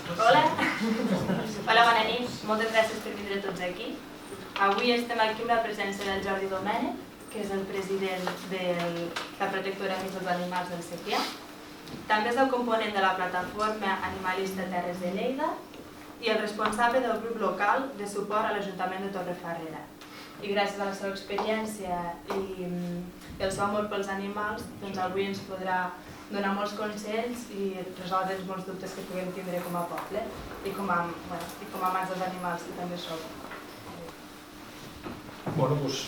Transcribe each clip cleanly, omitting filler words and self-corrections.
Hola. Hola, bona nit. Moltes gràcies per vindre tots aquí. Avui estem aquí amb la presència del Jordi Domènech, que és el president de la Protectora Amics dels Animals del Segrià. També és el component de la plataforma animalista Terres de Lleida i el responsable del grup local de suport a l'Ajuntament de Torrefarrera. I gràcies a la seva experiència i el seu amor pels animals, doncs avui ens podrà donar molts consells i resoldre molts dubtes que puguem tindre com a poble i com a amants dels animals, que també sou. Bueno, doncs,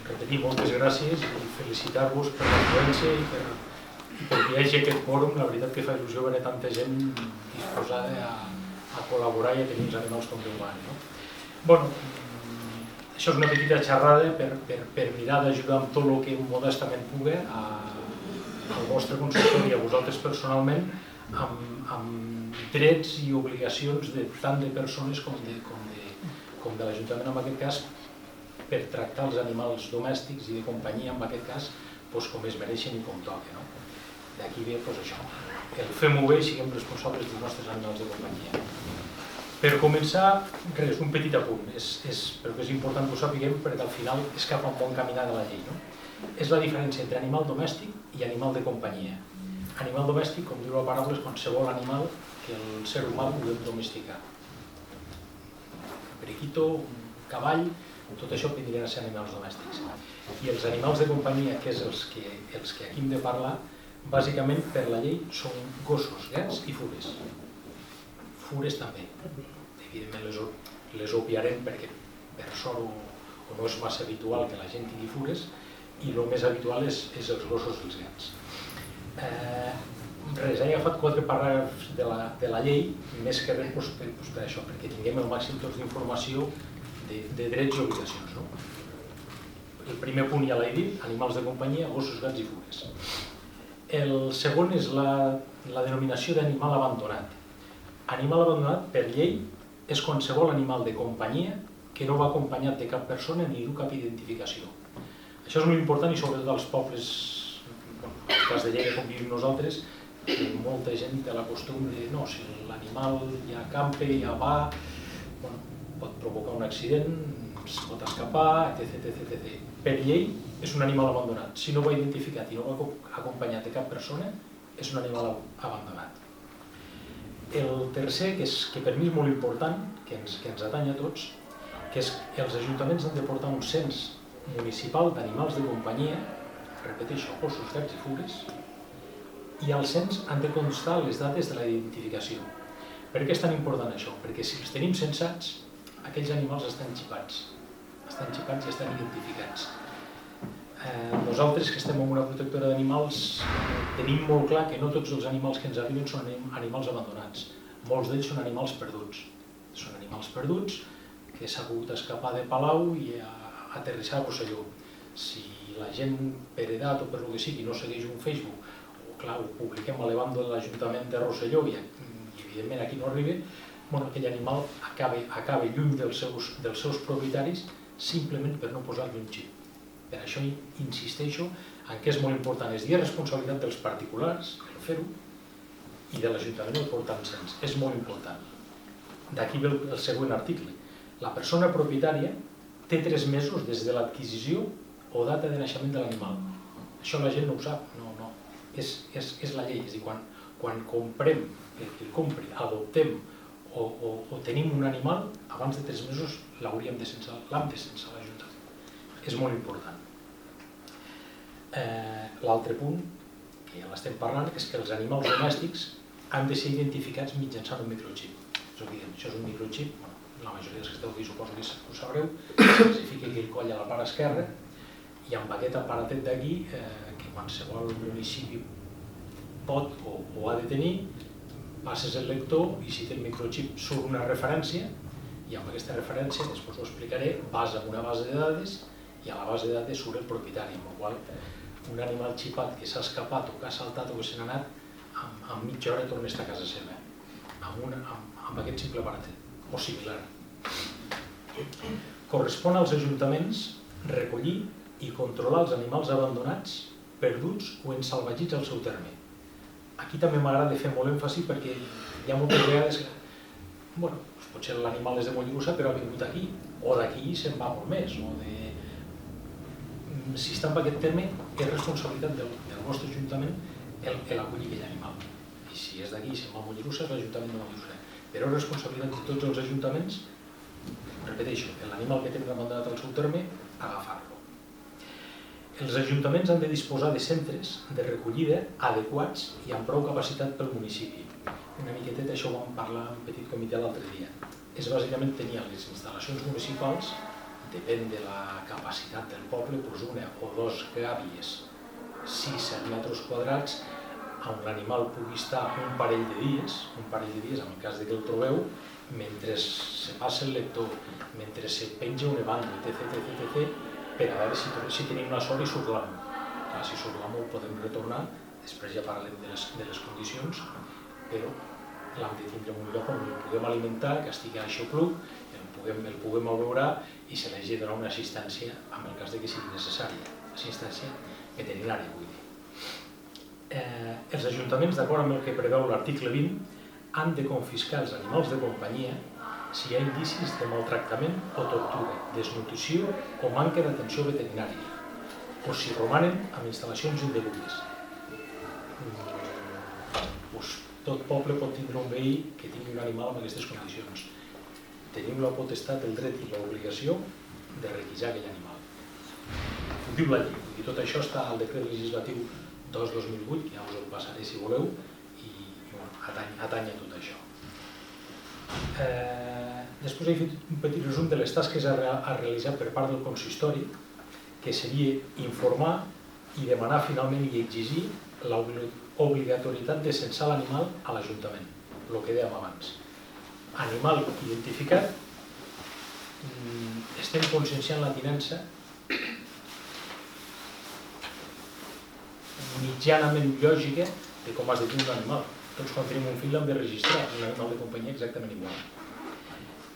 repetir moltes gràcies i felicitar-vos per l'afluència i perquè hi hagi aquest quòrum. La veritat que fa il·lusió veure tanta gent disposada a col·laborar i a tenir uns animals com Déu mani, no? Bueno, això és una petita xerrada per mirar d'ajudar amb tot el que modestament pugui al vostre consultori i a vosaltres personalment amb drets i obligacions tant de persones com de l'Ajuntament en aquest cas, per tractar els animals domèstics i de companyia en aquest cas com es mereixen i com toca. D'aquí ve això, el fem-ho bé i siguem responsables dels nostres animals de companyia. Per començar, res, un petit apunt, però que és important que ho sapiguem perquè al final és cap a un bon caminar de la llei. És la diferència entre animal domèstic i animal de companyia. Animal domèstic, com diu la paraula, és qualsevol animal que el ser humà vulguem domesticar. Un periquito, un cavall, tot això podrien ser animals domèstics. I els animals de companyia, que és els que aquí hem de parlar, bàsicament per la llei són gossos, gats i fures. Fures també. Evidentment les obviarem perquè per sort o no és massa habitual que la gent tingui fures i el més habitual és els gossos i els gats. Res, he agafat 4 paràgrafs de la llei, més que res per això, perquè tinguem el màxim tots d'informació de drets i obligacions. El primer punt ja l'he dit, animals de companyia, gossos, gats i fures. El segon és la denominació d'animal abandonat. Animal abandonat, per llei, és qualsevol animal de companyia que no va acompanyat de cap persona ni du cap identificació. Això és molt important i sobretot als pobles, en el cas de Lleida com vivim nosaltres, molta gent té la costum de no, si l'animal ja campa, ja va, pot provocar un accident, es pot escapar, etc. Per llei és un animal abandonat. Si no va identificat i no va acompanyat de cap persona, és un animal abandonat. El tercer, que per mi és molt important, que ens atanya a tots, que és que els ajuntaments han de portar un cens municipal d'animals de companyia, repeteixo, gossos, gats i fures, i al cens han de constar les dates de la identificació. Per què és tan important això? Perquè si els tenim censats, aquells animals estan xipats i estan identificats. Nosaltres, que estem en una protectora d'animals, tenim molt clar que no tots els animals que ens arriben són animals abandonats. Molts d'ells són animals perduts. Són animals perduts que s'ha pogut escapar de Palau i aterrissar a Rosselló. Si la gent, per edat o per el que sigui, no segueix un Facebook, o clar, ho publiquem a l'Evando de l'Ajuntament de Rosselló i evidentment aquí no arriba, aquell animal acaba lluny dels seus propietaris simplement per no posar-li un xip. Per això insisteixo en que és molt important, és dir responsabilitat dels particulars, el fer-ho, i de l'Ajuntament el portar en cens. És molt important. D'aquí ve el següent article. La persona propietària té 3 mesos des de l'adquisició o data de naixement de l'animal. Això la gent no ho sap, no. És la llei, és a dir, quan comprem, el que compri, adoptem o tenim un animal, abans de 3 mesos l'hem de censar a l'Ajuntament. És molt important. L'altre punt, que ja l'estem parlant, és que els animals domèstics han de ser identificats mitjançant un microxip. És evident, això és un microxip, la majoria dels que esteu aquí suposo que ho sabreu, es fica aquí el coll a la part esquerra i amb aquest aparatet d'aquí, que qualsevol municipi pot o ha de tenir, passes el lector i si té el microxip surt una referència i amb aquesta referència, després ho explicaré, vas a una base de dades i a la base de dades surt el propietari, amb la qual un animal xipat que s'ha escapat o que ha saltat o que se n'ha anat, en mitja hora torna a estar a casa seva, amb aquest simple aparatet, o similar. Correspon als ajuntaments recollir i controlar els animals abandonats, perduts o ensalvagits al seu terme. Aquí també m'agrada fer molt èmfasi perquè Hi ha moltes vegades que, bueno, potser l'animal és de Mollerussa però ha vingut aquí, o d'aquí se'n va molt més, o de... Si està en aquest terme, és responsabilitat del vostre ajuntament l'acollir aquell animal. I si és d'aquí i se'n va a Mollerussa, és l'Ajuntament de Mollerussa. Però és responsabilitat de tots els ajuntaments, repeteixo, l'animal que tenen abandonat al seu terme, agafar-lo. Els ajuntaments han de disposar de centres de recollida adequats i amb prou capacitat pel municipi. Una miqueta d'això ho vam parlar en petit comitè l'altre dia. És bàsicament tenir a les instal·lacions municipals, depèn de la capacitat del poble, doncs una o dos gàbies, 6-7 metres quadrats, on l'animal pugui estar un parell de dies, en el cas que el trobeu, mentre se passa el lector, mentre se penja un evandro, etc., per a veure si tenim una sort i surt l'amo. Si surt l'amo el podem retornar, després ja parlem de les condicions, però l'hem de tindre en un lloc on el puguem alimentar, que estigui a aixopluc, el puguem abeurar i se li hagi de donar una assistència en el cas que sigui necessària, assistència veterinària, vull dir. Els ajuntaments, d'acord amb el que preveu l'article 20, han de confiscar els animals de companyia si hi ha indicis de maltractament o tortura, desnutrició o manca d'atenció veterinària, o si romanen amb instal·lacions indegudes. Tot poble pot tindre un veí que tingui un animal en aquestes condicions. Tenim la potestat, el dret i l'obligació de requisar aquell animal. Ho diu la llei, i tot això està al decret legislatiu 2/2008, que ja us el passaré si voleu, i atany a tot això. Després he fet un petit resum de les tasques a realitzar per part del consistori, que seria informar i demanar finalment i exigir l'obligatorietat de censar l'animal a l'Ajuntament, el que dèiem abans. Animal identificat, estem conscienciant la tinença mitjanament lògica de com has de tenir un animal. Tots quan tenim un fill l'hem de registrar, un animal de companyia exactament igual.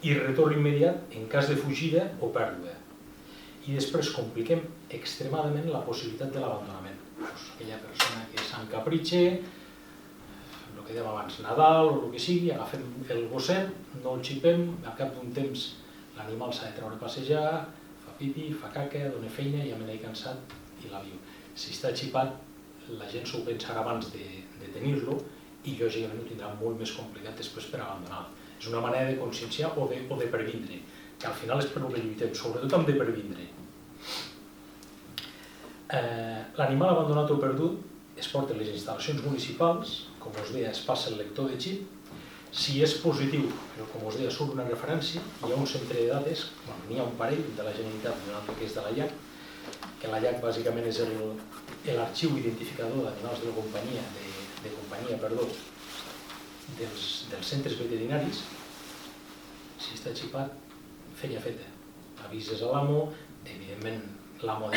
I retorn immediat en cas de fugida o pèrdua. I després compliquem extremadament la possibilitat de l'abandonament. Aquella persona que s'encapritxa, el que dèiem abans, Nadal o el que sigui, agafem el gosset, no el xipem, al cap d'un temps l'animal s'ha de treure a passejar, fa pipi, fa caca, dona feina, ja me n'he cansat i l'avió. Si està xipat, la gent s'ho pensarà abans de tenir-lo i lògicament ho tindrà molt més complicat després per abandonar-lo. És una manera de conscienciar o de previndre, que al final és per el que lluitem, sobretot hem de previndre. L'animal abandonat o perdut es porta a les instal·lacions municipals, com us deia, es passa el lector de xip. Si és positiu, però com us deia, surt una referència, hi ha un centre de dades, n'hi ha un parell de la Generalitat i un altre que és de la IAC, que la IAC bàsicament és l'arxiu identificador d'animals de companyia, dels centres veterinaris. Si està xipat, feina feta. Avises a l'amo, evidentment l'amo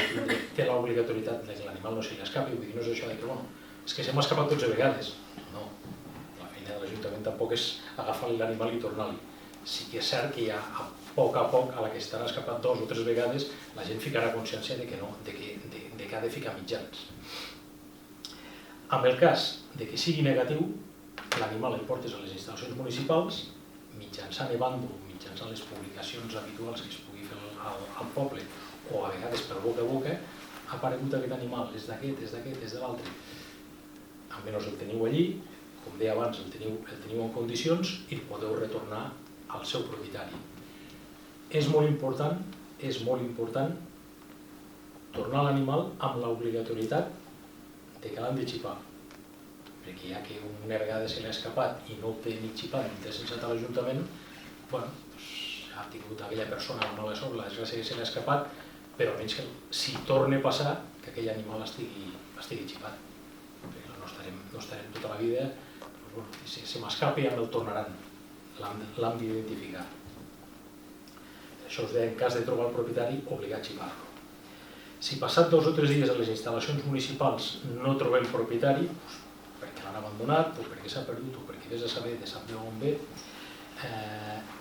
té l'obligatorietat que l'animal no se li escapi, vull dir, no és això que, bueno, és que se m'ha escapat 12 vegades. No, la feina de l'Ajuntament tampoc és agafar l'animal i tornar-li. Sí que és cert que ja a poc, a la que estarà escapat 2 o 3 vegades, la gent ficarà consciència de que no, de que ha de ficar mitjans. En el cas de que sigui negatiu, l'animal el portes a les instal·lacions municipals, mitjançant evandro, mitjançant les publicacions habituals que es pugui fer al poble, o a vegades per boca a boca, ha aparegut aquest animal, és d'aquest, és de l'altre. Almenys el teniu allí, com deia abans, el teniu en condicions i el podeu retornar al seu propietari. És molt important tornar l'animal amb l'obligatorietat de que l'han de xipar. Perquè ja que una vegada se l'ha escapat i no el té ni xipat ni té censat a l'Ajuntament, ha tingut aquella persona la mala sort, la desgràcia que se l'ha escapat, però almenys que si torna a passar, que aquell animal estigui xipat. No estarem tota la vida, si se m'escapa ja me'l tornaran, l'han d'identificar. Això us deia, en cas de trobar el propietari, obligar a xipar-lo. Si passat 2 o 3 dies a les instal·lacions municipals no trobem propietari, perquè l'han abandonat, o perquè s'ha perdut, o perquè vés a saber de sap on ve,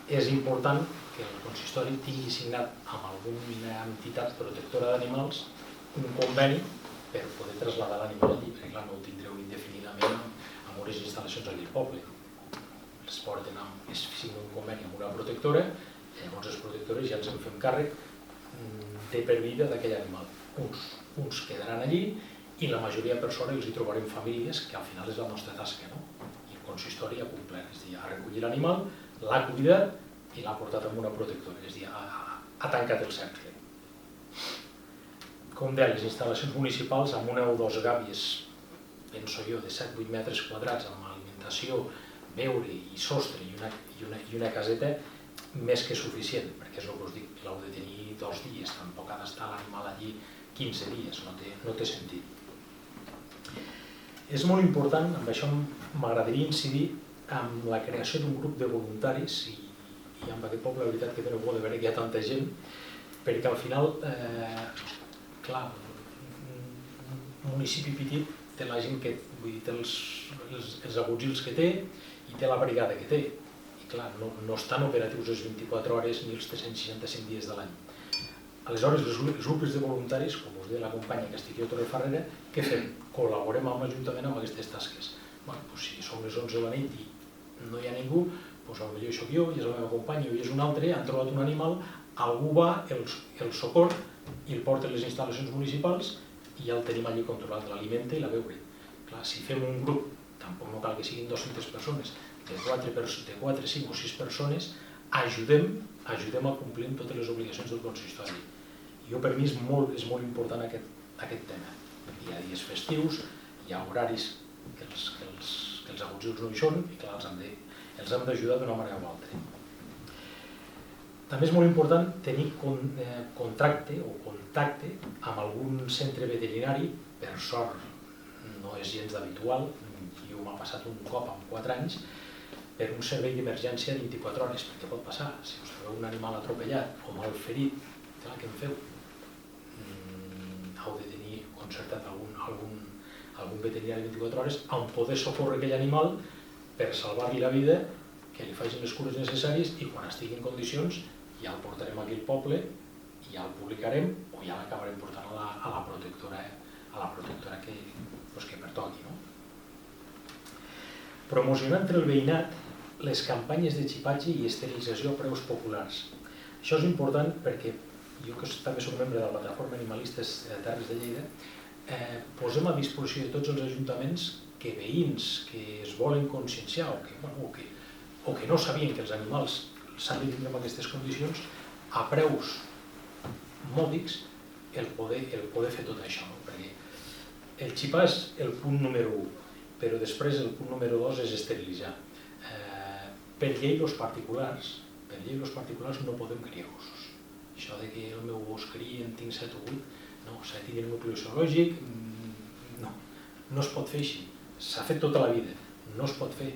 és important que el consistori tingui signat amb alguna entitat protectora d'animals un conveni per poder traslladar l'animal allí, perquè clar, no ho tindreu indefinidament amb unes instal·lacions allí al poble. es porten es signa un conveni amb una protectora, llavors les protectores ja ens en fem càrrec de per vida d'aquell animal. Uns quedaran allí i la majoria per sort els hi trobarem famílies, que al final és la nostra tasca, no? I el consistori ha complert, és a dir, ha recollit l'animal, l'ha cuidat i l'ha portat amb una protectora, és a dir, ha tancat el cercle. Com deia, les instal·lacions municipals amb una o dos gàbies, penso jo, de 7-8 metres quadrats, amb alimentació, beure i sostre i una caseta, més que suficient, perquè és el que us dic, l'heu de tenir 2 dies, tampoc ha d'estar l'animal allí 15 dies, no té sentit. És molt important, amb això m'agradaria incidir, amb la creació d'un grup de voluntaris, i amb aquest poble la veritat que teniu por de veure que hi ha tanta gent, perquè al final, clar, un municipi petit té la gent que, vull dir, té els agutzils que té i té la brigada que té, i clar, no estan operatius les 24 hores ni els 365 dies de l'any. Aleshores, els grups de voluntaris, com us deia la companya que estic jo a Torrefarrera, què fem? Col·laborem amb l'Ajuntament amb aquestes tasques. Si som les 11 de la nit i no hi ha ningú, potser hi soc jo, i és la meva companya, i és un altre, han trobat un animal, algú va, el socor, i el porta a les instal·lacions municipals i ja el tenim allí controlat, l'alimenta i la beure. Clar, si fem un grup, tampoc no cal que siguin 200 persones, de 4, 5 o 6 persones, ajudem a complir amb totes les obligacions del consistori. Per mi és molt important aquest tema. Hi ha dies festius, hi ha horaris que els agutzils no hi són i clar, els hem d'ajudar d'una manera o altra. També és molt important tenir contacte amb algun centre veterinari, per sort no és gens habitual, jo m'ha passat un cop en 4 anys, per un servei d'emergència 24 hores, perquè pot passar, si us trobeu un animal atropellat o mal ferit, clar, què en feu? Heu de tenir concertat algun veterinari 24 hores on poder socórrer aquell animal per salvar-li la vida, que li facin les cures necessàries i quan estigui en condicions ja el portarem aquí al poble i ja el publicarem o ja l'acabarem portant a la protectora que pertoqui. Promocionar entre el veïnat les campanyes de xipatge i esterilització a preus populars. Això és important perquè jo que també soc membre de la plataforma Animalistes Terres de Lleida, posem a disposició de tots els ajuntaments que veïns que es volen conscienciar o que no sabien que els animals s'han de tindre en aquestes condicions, a preus mòdics el poder fer tot això. Perquè el xipar és el punt número 1, però després el punt número 2 és esterilitzar. Per llei els particulars no podem criar gossos. Això de que el meu gos cria, en tinc 7 o 8, no, s'ha de tenir nucli zoològic, no es pot fer així. S'ha fet tota la vida, no es pot fer.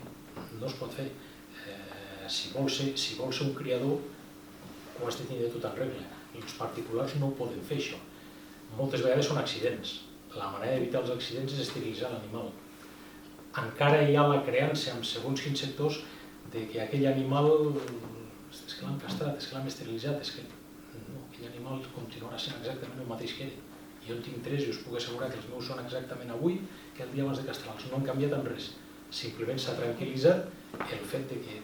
Si vol ser un criador, ho has de tenir tot en regla. Els particulars no ho poden fer, això. Moltes vegades són accidents. La manera d'evitar els accidents és esterilitzar l'animal. Encara hi ha la creença en segons quins sectors de que aquell animal és que l'han castrat, és que l'han esterilitzat, és que no, aquell animal continuarà sent exactament el mateix que era. Jo en tinc 3 i us puc assegurar que els meus són exactament avui que el dia abans de castrar-los. No han canviat en res. Simplement s'ha tranquil·litzat el fet que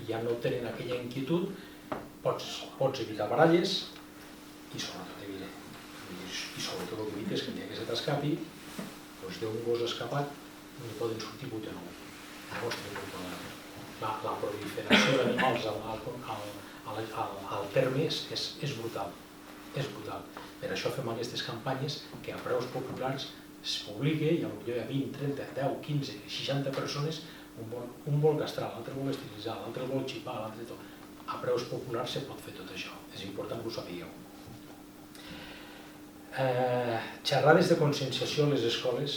ja no tenen aquella inquietud, pots evitar baralles i sobretot el que evites que el dia que se t'escapi d'un gos escapat no poden sortir 8 o 9. Llavors tenim un problema. La proliferació d'animals al terme és brutal. Per això fem aquestes campanyes que a preus populars es publica i potser hi ha 20, 30, 10, 15, 60 persones, un vol castrar, l'altre vol esterilitzar, l'altre vol xipar, l'altre tot. A preus populars se pot fer tot això. És important que ho sapigueu. Xerrades de conscienciació a les escoles,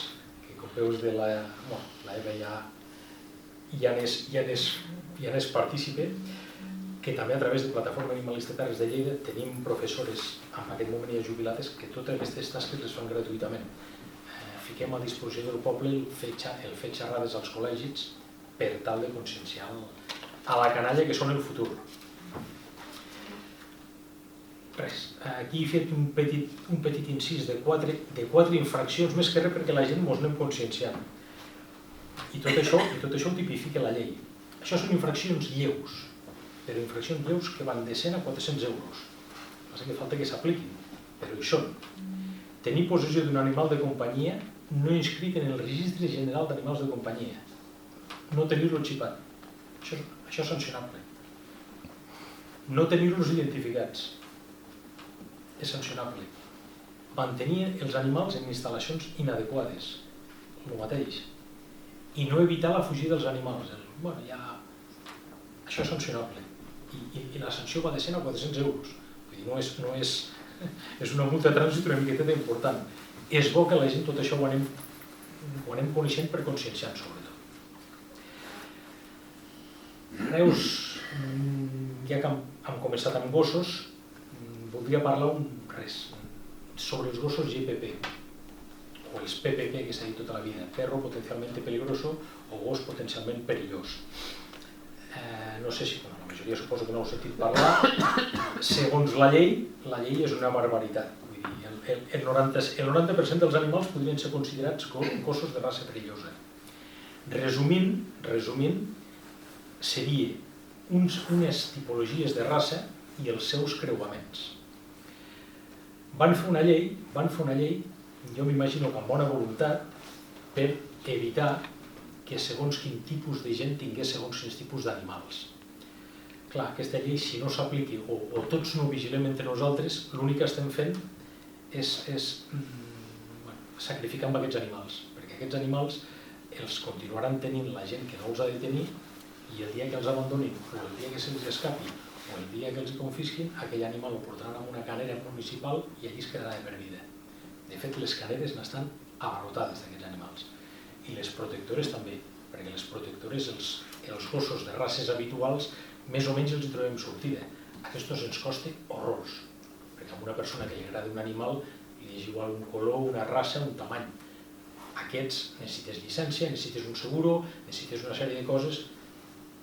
que com veus de l'Eva ja n'és partícipe, que també a través de Plataforma Animalista Terres de Lleida tenim professores en aquest moment ja jubilades que totes aquestes tasques les fan gratuïtament. Fiquem a disposició del poble el fer xerrades als col·legis per tal de conscienciar a la canalla que són el futur. Aquí he fet un petit incís de 4 infraccions, més que res perquè la gent ens anem conscienciant. I tot això ho tipifica la llei. Això són infraccions lleus, però infraccions lleus que van de 100 a 400 euros. Passa que falta que s'apliquin, però hi són. Tenir possessió d'un animal de companyia no inscrit en el registre general d'animals de companyia. No tenir-lo xipat. Això és sancionable. No tenir-los identificats. És sancionable. Mantenir els animals en instal·lacions inadequades. El mateix. I no evitar la fugida dels animals. Això és sancionable. I la sanció va de 100 a 400 euros. És una multa de trànsit una miqueta important. És bo que la gent tot això ho anem coneixent per conscienciant, sobretot. Veus, ja que hem començat amb gossos, voldria parlar sobre els gossos GPP, o els PPP, que s'ha dit tota la vida, perro potencialmente peligroso o gos potencialment perillós. No sé si, la majoria suposo que no heu sentit parlar. Segons la llei és una barbaritat. El 90% dels animals podrien ser considerats gossos de raça perillosa. Resumint, seria unes tipologies de raça i els seus creuaments. Van fer una llei, jo m'imagino que amb bona voluntat, per evitar que segons quin tipus de gent tingués segons quins tipus d'animals. Clar, aquesta llei, si no s'apliqui o tots no vigilem entre nosaltres, l'únic que estem fent és sacrificar amb aquests animals, perquè aquests animals els continuaran tenint la gent que no els ha de tenir i el dia que els abandonin, o el dia que se'ls escapi, o el dia que els confisquin, aquell animal ho portaran a una canera municipal i allí es quedarà de per vida. De fet, les caneres n'estan abarrotades d'aquests animals. I les protectores també, perquè les protectores, els gossos de races habituals, més o menys els hi trobem sortida. Aquests ens costa horrors, perquè a una persona que li agrada un animal li és igual un color, una raça, un tamany. Aquests necessites llicència, necessites un seguro, necessites una sèrie de coses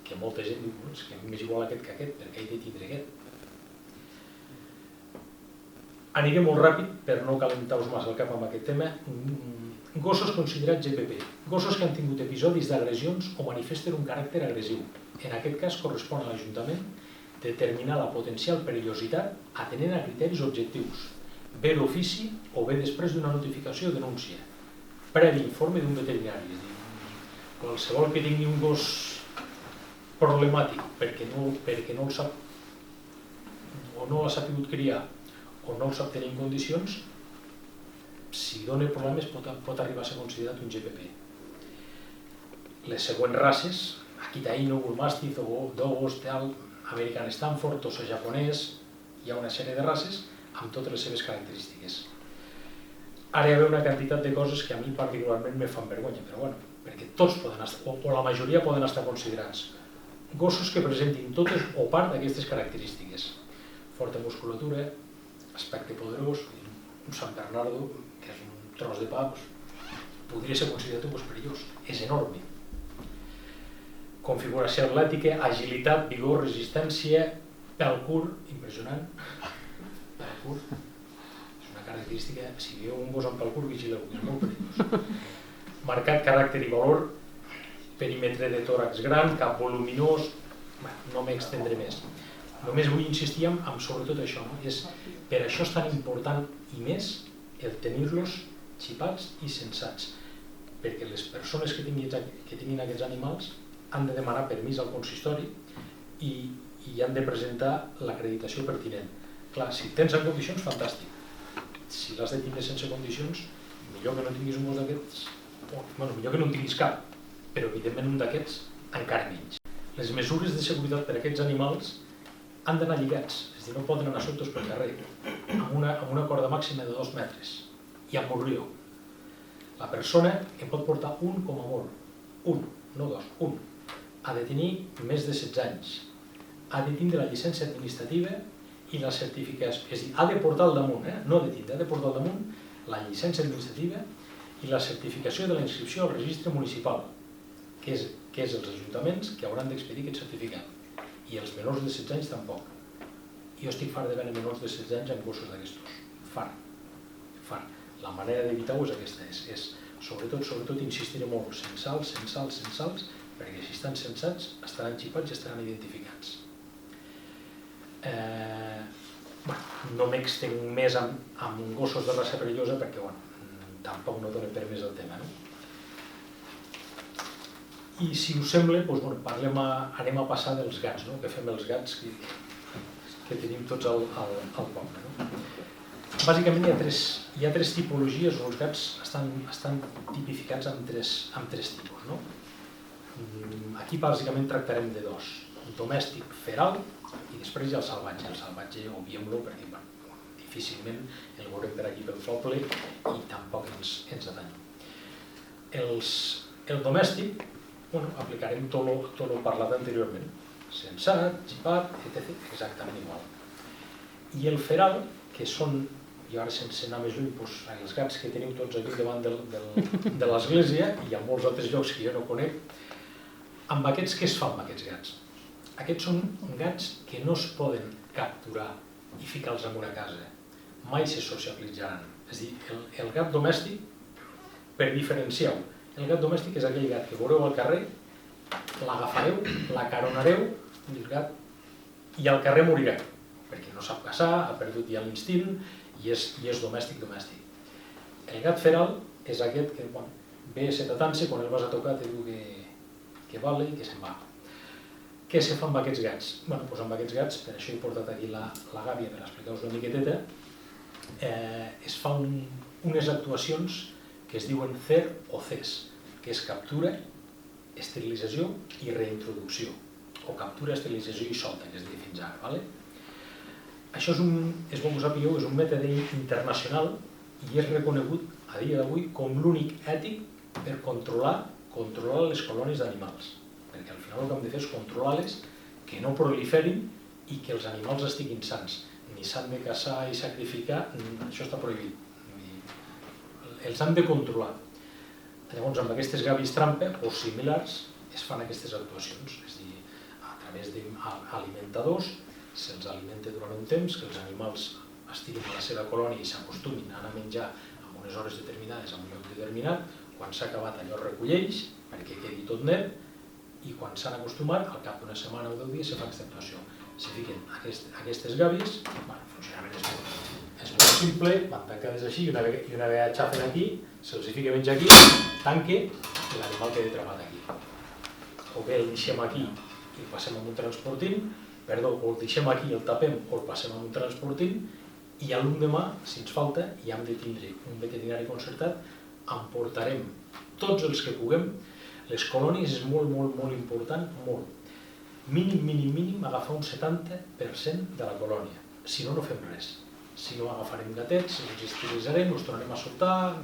que molta gent diu que m'és igual aquest que aquest, perquè he de tindre aquest. Aniré molt ràpid per no calentar-vos massa el cap amb aquest tema. Gossos considerats GPP. Gossos que han tingut episodis d'agressions o manifesten un caràcter agressiu. En aquest cas correspon a l'Ajuntament determinar la potencial perillositat atenent a criteris objectius, bé d'ofici o bé després d'una notificació o denúncia, previ informe d'un veterinari. Qualsevol que tingui un gos problemàtic perquè no el sap o no l'ha sabut criar o no el sap tenir en condicions, si dona problemes pot arribar a ser considerat un GPP. Les següents races, Akita Inu, Bull Mastiff, Dogos, American Stanford, Tosa japonès, hi ha una sèrie de races amb totes les seves característiques. Ara hi ha una quantitat de coses que a mi particularment me fan vergonya, però bueno, perquè tots poden estar, o la majoria poden estar considerats. Gossos que presentin totes o part d'aquestes característiques. Forta musculatura, aspecte poderós, un Sant Bernardo, que és un tros de pa, podria ser considerat un gos perillós, és enorme. Configuració atlètica, agilitat, vigor, resistència, pèl curt, impressionant. Pèl curt, és una característica, si veieu un gos amb pèl curt, vigileu, és molt perillós. Marcat caràcter i valor, perímetre de tòrax gran, cap voluminós, no m'extendré més. Només vull insistir en sobretot això, per això és tan important i més el tenir-los xipats i censats, perquè les persones que tinguin aquests animals han de demanar permís al consistori i han de presentar l'acreditació pertinent. Clar, si tens en condicions, fantàstic. Si l'has de tindre sense condicions, millor que no tinguis un gos d'aquests, millor que no en tinguis cap, però evidentment un d'aquests encara menys. Les mesures de seguretat per a aquests animals han d'anar lligats, és a dir, no poden anar soltos pel carrer, amb una corda màxima de 2 metres i amb morrió. La persona que pot portar un com a molt, un, no dos, un, ha de tenir més de 16 anys, ha de tindre la llicència administrativa i la certificació, és a dir, ha de portar al damunt, no ha de tindre, ha de portar al damunt la llicència administrativa i la certificació de la inscripció al registre municipal, que és els ajuntaments que hauran d'expedir aquest certificat. I els menors de 16 anys tampoc. Jo estic fart de veure menors de 16 anys amb gossos d'aquestos. Fart. La manera d'evitar-ho és aquesta. Sobretot insistiré molt, censals, perquè si estan censats estaran xipats i estaran identificats. No m'extenc més amb gossos de raça perillosa perquè tampoc no dona per més el tema. I si us sembla, anem a passar dels gats, què fem els gats que tenim tots al poble. Bàsicament hi ha tres tipologies, els gats estan tipificats amb tres tipus. Aquí bàsicament tractarem de dos, el domèstic feral i després hi ha el salvatge. El salvatge obviem-lo perquè difícilment el veurem per aquí pel poble i tampoc ens atanya. El domèstic, aplicarem tot el parlat anteriorment, censat, xipat, etc. exactament igual. I el feral, que són, i ara sense anar més lluny, els gats que teniu tots aquí davant de l'església i en molts altres llocs que jo no conec, amb aquests què es fa amb aquests gats? Aquests són gats que no es poden capturar i ficar-los en una casa, mai se socialitzaran. És a dir, el gat domèstic, per diferenciar-ho, el gat domèstic és aquell gat que veureu al carrer, l'agafareu, l'acaronareu i al carrer morirà, perquè no sap caçar, ha perdut ja l'instint i és domèstic. El gat feral és aquest que ve setatant-se, quan el vas a tocar te diu que vale i que se'n va. Què se fa amb aquests gats? Amb aquests gats, per això he portat aquí la gàbia per explicar-vos una miqueteta, es fan unes actuacions que es diuen CER o CES, que és captura, esterilització i reintroducció, o captura, esterilització i solta, que es diu fins ara. Això és bon que ho sapigueu, és un mètode internacional i és reconegut a dia d'avui com l'únic ètic per controlar les colònies d'animals. Perquè al final el que hem de fer és controlar-les, que no proliferin i que els animals estiguin sans. Ni s'han de caçar i sacrificar, això està prohibit. Els han de controlar. Llavors, amb aquestes gàbies trampa o similars es fan aquestes actuacions. És a dir, a través d'alimentadors, se'ls alimenta durant un temps, que els animals estiguin a la seva colònia i s'acostumin a anar a menjar a unes hores determinades, a un lloc determinat. Quan s'ha acabat allò es recolleix perquè quedi tot net i quan s'han acostumat, al cap d'una setmana o 10 dies se fa aquesta actuació. Se fiquen aquestes gàbies, el funcionament és molt simple, van tancades així i una vegada xafen aquí, se'ls fica menys aquí, tanque i l'animal queda atrapat aquí. O bé el deixem aquí i el passem amb un transportint, o el deixem aquí i el tapem o el passem amb un transportint i l'endemà, si ens falta, i hem de tindre un veterinari concertat, emportarem tots els que puguem. Les colònies és molt important, molt. Mínim agafar un 70% de la colònia, si no, no fem res. Si no, agafarem gatets, els esterilitzarem, els tornarem a soltar,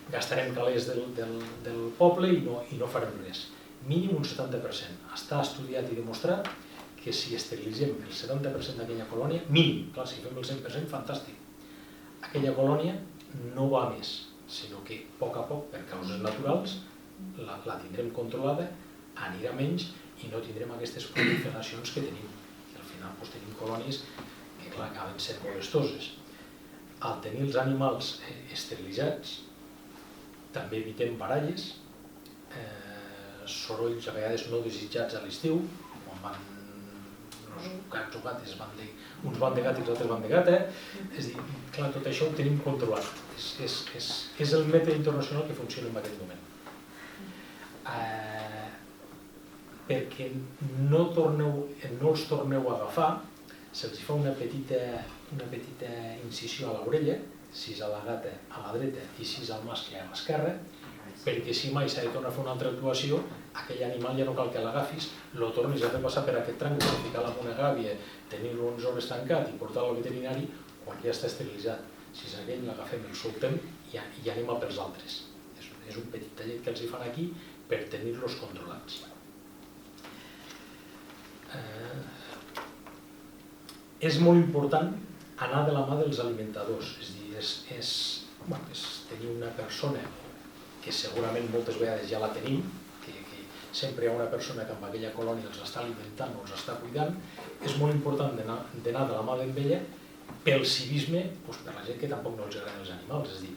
gastarem calés del poble i no farem res. Mínim un 70%. Està estudiat i demostrat que si esterilitzem el 70% d'aquella colònia, mínim, clar, si fem el 100%, fantàstic. Aquella colònia no va més, sinó que a poc, per causes naturals, la tindrem controlada, anirà menys i no tindrem aquestes proliferacions que tenim. Al final tenim colònies que acaben sent molestoses. Al tenir els animals esterilitzats, també evitem baralles, sorolls a vegades no desitjats a l'estiu, quan els gats o gates uns van de gat i els altres van de gata. És a dir, clar, tot això ho tenim controlat. És el mètode internacional que funciona en aquest moment. Perquè no els torneu a agafar, se'ls fa una petita incisió a l'orella, 6 a la gata a la dreta i 6 al mascle a l'esquerra, perquè si mai s'ha de tornar a fer una altra actuació, aquell animal ja no cal que l'agafis, lo tornis a fer passar per aquest tranc, ficar-lo en una gàbia, tenir-lo unes hores tancat i portar-lo al veterinari quan ja està esterilitzat. Si és aquell, l'agafem i el soltem i anem a pels altres. És un petit tallet que els hi fan aquí per tenir-los controlats. És molt important anar de la mà dels alimentadors, és a dir, és tenir una persona que segurament moltes vegades ja la tenim, que sempre hi ha una persona que amb aquella colònia els està alimentant o els està cuidant. És molt important d'anar de la mà d'en ella pel civisme, per la gent que tampoc no els agraden els animals, és a dir,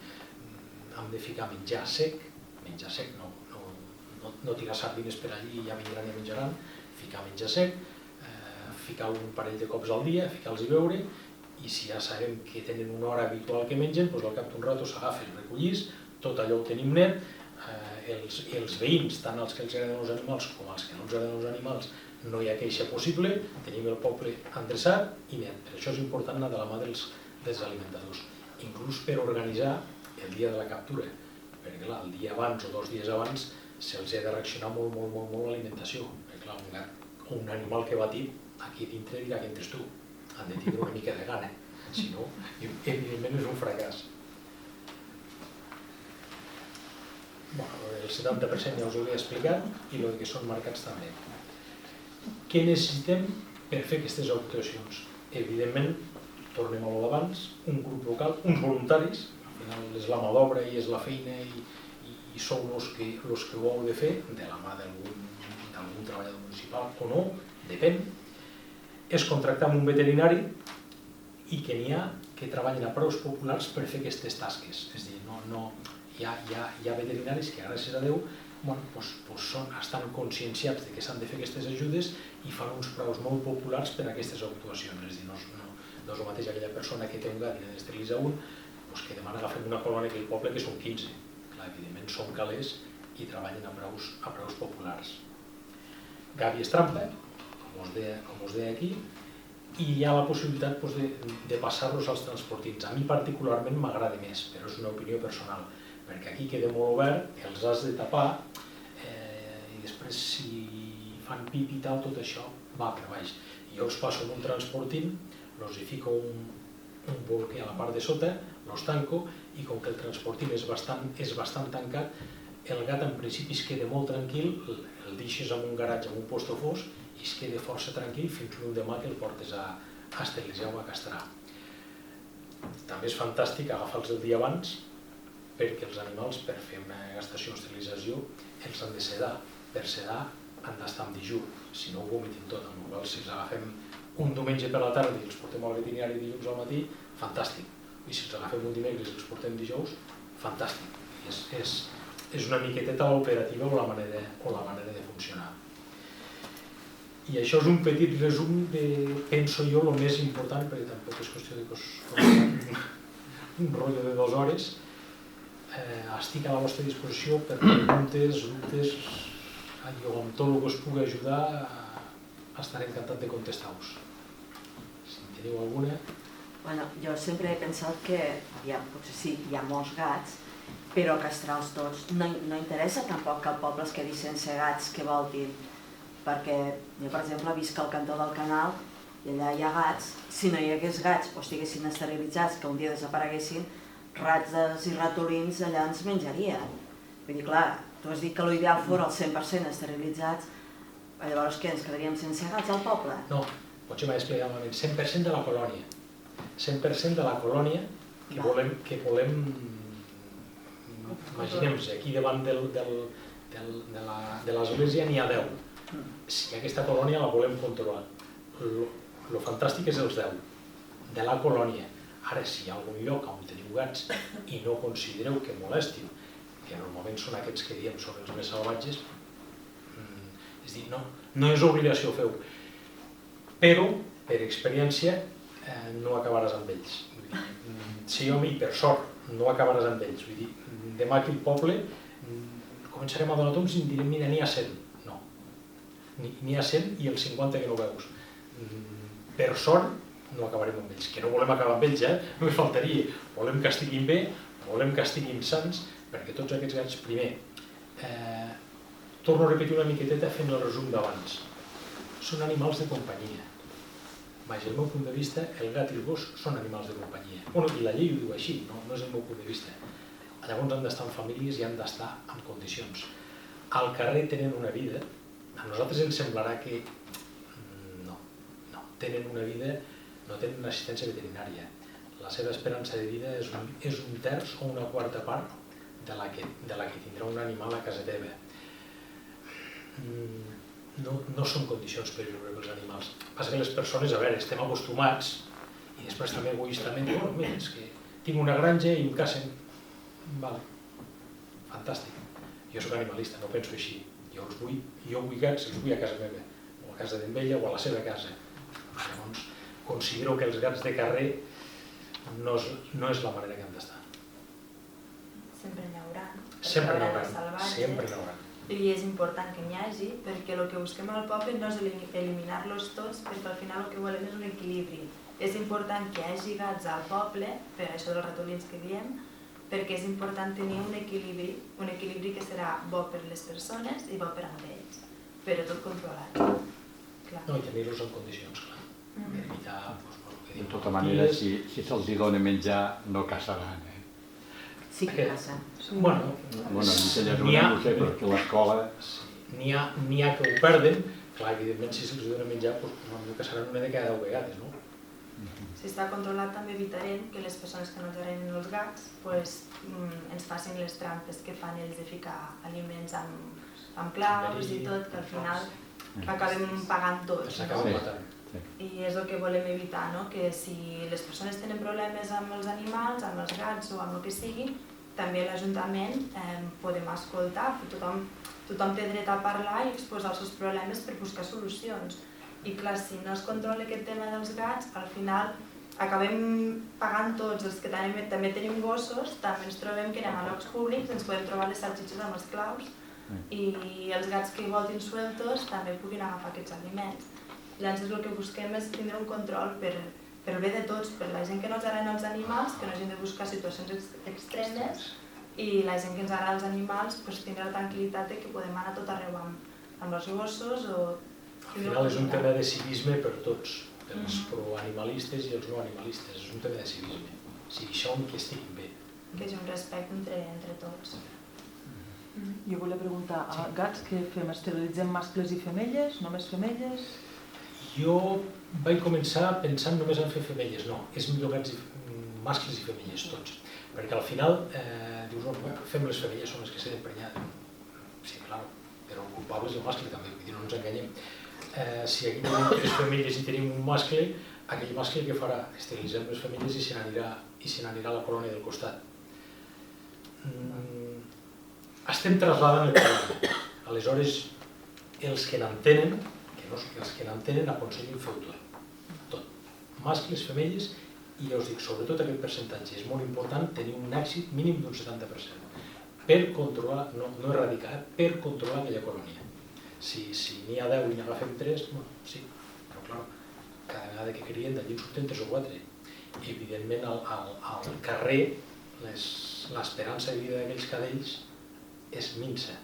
hem de ficar menjar sec no no tirar sardines per allí i ja vindran i menjaran, ficar menjar sec, ficar un parell de cops al dia, ficar-los i beure, i si ja sabem que tenen una hora habitual que mengen, doncs al cap d'un rato s'agafa i recollís, tot allò ho tenim net, els veïns, tant els que els agraden els animals com els que no els agraden els animals, no hi ha queixa possible, tenim el poble endreçat i net. Per això és important anar de la mà dels alimentadors, inclús per organitzar el dia de la captura, perquè clar, el dia abans o 2 dies abans se'ls ha de reaccionar molt l'alimentació, perquè clar, un gat o un animal que va tip, aquí dintre dirà que entres tu, han de tindre una mica de gana, si no, evidentment és un fracàs. El 70% ja us ho he explicat i el que són marcats també. Què necessitem per fer aquestes actuacions? Evidentment, tornem a lo d'abans, un grup local, uns voluntaris, al final és la mà d'obra i és la feina i sou els que ho heu de fer, de la mà d'algun treballador municipal o no, depèn. És contractar amb un veterinari i que n'hi ha que treballen a preus populars per fer aquestes tasques. És a dir, hi ha veterinaris que, gràcies a Déu, estan conscienciats que s'han de fer aquestes ajudes i fan uns preus molt populars per a aquestes actuacions. És a dir, no és el mateix aquella persona que té un gat i n'esteriliza un, que demana agafem una colònia aquell poble que són 15. Evidentment són calés i treballen a preus populars. Gàbies trampa, com us deia aquí, i hi ha la possibilitat de passar-los als transportins. A mi particularment m'agrada més, però és una opinió personal, perquè aquí queda molt obert, els has de tapar i després si fan pipi i tal, tot això va per baix. Jo els passo en un transportin, els hi fico un bolquer a la part de sota, els tanco i com que el transportin és bastant tancat, el gat en principi es queda molt tranquil, el deixes en un garatge, en un posto fos, i es queda força tranquil fins l'endemà que el portes a esterilitzar o a castrar. També és fantàstic agafar-los el dia abans, perquè els animals, per fer una gastació o esterilització, els han de sedar. Per sedar han d'estar en dijú, si no ho vomitin tot, amb la qual cosa si els agafem un diumenge per la tarda i els portem al veterinari dilluns al matí, fantàstic. I si els agafem un dimecres i els portem dijous, fantàstic. És una miqueteta l'operativa o la manera de funcionar. I això és un petit resum de, penso jo, el més important, perquè tampoc és qüestió de un rotllo de 2 hores. Estic a la vostra disposició per preguntes, dubtes, jo amb tot el que us pugui ajudar estaré encantat de contestar-vos. Si en teniu alguna... Jo sempre he pensat que, potser sí, hi ha molts gats, però castrar-los tots no interessa tampoc que el poble es quedi sense gats que voltin, perquè jo, per exemple, visc al cantó del canal i allà hi ha gats, si no hi hagués gats o estiguessin esterilitzats, que un dia desapareguessin, rates i ratolins allà ens menjarien. Vull dir, clar, tu has dit que l'ideal fos el 100% esterilitzats, llavors què, ens quedaríem sense gats al poble? No, potser m'he explicat malament, 100% de la colònia. 100% de la colònia que volem, imaginem-nos, aquí davant de l'església n'hi ha 10. Si aquesta colònia la volem controlar, el fantàstic és els 10, de la colònia. Ara, si hi ha algun lloc on teniu gats i no considereu que molestin, que normalment són aquests que diem són els més salvatges, és a dir, no és obligació fer-ho, però, per experiència, no acabaràs amb ells. Sí, home, i per sort, no acabaràs amb ells. Vull dir, demà aquí al poble començarem a donar toms i direm, mira, n'hi ha 100. No, n'hi ha 100 i els 50 que no veus. Per sort, no acabarem amb ells. Que no volem acabar amb ells, no hi faltaria. Volem que estiguin bé, volem que estiguin sants, perquè tots aquests gats, primer, torno a repetir una miqueteta fent el resum d'abans. Són animals de companyia. Des del meu punt de vista, el gat i el gos són animals de companyia. I la llei ho diu així, no és el meu punt de vista. Llavors han d'estar en famílies i han d'estar en condicions. Al carrer tenen una vida, a nosaltres ens semblarà que no, tenen una vida, no tenen una assistència veterinària. La seva esperança de vida és un terç o una quarta part de la que tindrà un animal a casa teva. No són condicions per viure amb els animals. Passa que les persones, a veure, estem acostumats i després també egoistament diuen, mira, és que tinc una granja i em cacen. Vale, fantàstic. Jo soc animalista, no penso així. Jo vull gats, els vull a casa meva, o a casa d'en Vella o a la seva casa. Llavors, considero que els gats de carrer no és la manera que han d'estar. Sempre n'hi haurà. Sempre n'hi haurà. I és important que n'hi hagi, perquè el que busquem al poble no és eliminar-los tots, perquè al final el que volem és un equilibri. És important que hi hagi gats al poble, per això dels ratolins que diem, perquè és important tenir un equilibri que serà bo per les persones i bo per a ells, però tot controlat. No, i tenir-los en condicions, clar. Per evitar, de tota manera, si se'ls dona menjar, no caçaran. Sí que passa. Bueno, no sé, però que l'escola... N'hi ha que ho perden, clar, evidentment, si se'ls dona menjar, no caçaran una de cada 10 vegades, no? Si està controlat també evitarem que les persones que no ens agraden els gats ens facin les trampes que fan ells de ficar aliments amb claus i tot, que al final acabem pagant tots. I és el que volem evitar, que si les persones tenen problemes amb els animals, amb els gats o amb el que sigui, també a l'Ajuntament podem escoltar, tothom té dret a parlar i exposar els seus problemes per buscar solucions. I clar, si no es controla aquest tema dels gats, al final acabem pagant tots, els que també tenim gossos, també ens trobem que anem a llocs públics, ens podem trobar les salsitxes amb els claus i els gats que voltin sueltos també puguin agafar aquests aliments. Llavors el que busquem és tindre un control per el bé de tots, per la gent que no ens agraden els animals, que no hagin de buscar situacions extremes, i la gent que ens agrada els animals tindre la tranquil·litat que podem anar a tot arreu amb els gossos o... Al final és un tema de civisme per tots, els proanimalistes i els no animalistes, és un tema de civisme. Si som que estiguin bé. Que és un respecte entre tots. Jo volia preguntar, a gats què fem? Esterilitzem mascles i femelles? Només femelles? Jo vaig començar pensant només en fer femelles, no, és millor gats mascles i femelles tots, perquè al final dius, fem les femelles, són les que s'han emprenyat. Sí, clar, però el culpable és el mascle també, vull dir, no ens enganyem. Si aquí tenim 3 femelles i tenim un mascle, aquell mascle què farà? Esterilitzem les femelles i se n'anirà a la colònia del costat. Estem trasladant el problema. Aleshores, els que n'entenen, aconsellin fer-ho tot. Mascles, femelles, i ja us dic, sobretot aquest percentatge, és molt important tenir un èxit mínim d'un 70% per controlar, no erradicar, per controlar aquella colònia. Si n'hi ha 10 i n'agafem 3, sí, però clar, cada vegada que crien d'allí en surten 3 o 4. Evidentment, al carrer, l'esperança de vida d'aquells cadells és minsa,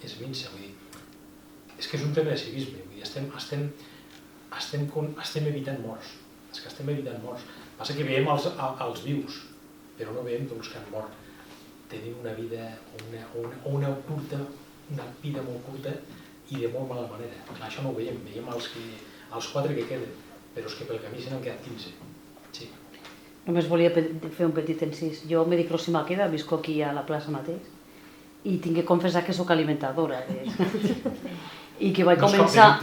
vull dir, és que és un tema de civisme, vull dir, estem evitant morts, Passa que veiem els vius, però no veiem tots els que han mort. Tenim una vida molt curta i de molt mala manera. Clar, això no ho veiem, veiem els 4 que queden, però és que pel camí se n'han quedat 15. Sí. Només volia fer un petit incís. Jo me dic Rosi Maqueda, visco aquí a la plaça mateix, i tinc que confessar que sóc alimentadora. I que vaig començar...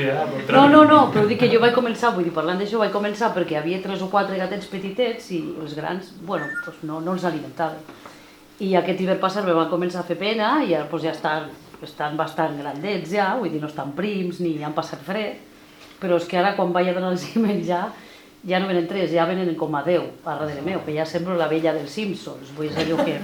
No, però dic que jo vaig començar, vull dir, parlant d'això, vaig començar perquè hi havia 3 o 4 gatets petitets i els grans, bueno, no els alimentava. I aquest hivern passat me van començar a fer pena i ara ja estan bastant grandets ja, vull dir, no estan prims ni han passat fred, però és que ara quan vaig a donar-los menjar ja no venen 3, ja venen com a 10 a darrere meu, que ja semblo la vella dels Simpsons, vull dir,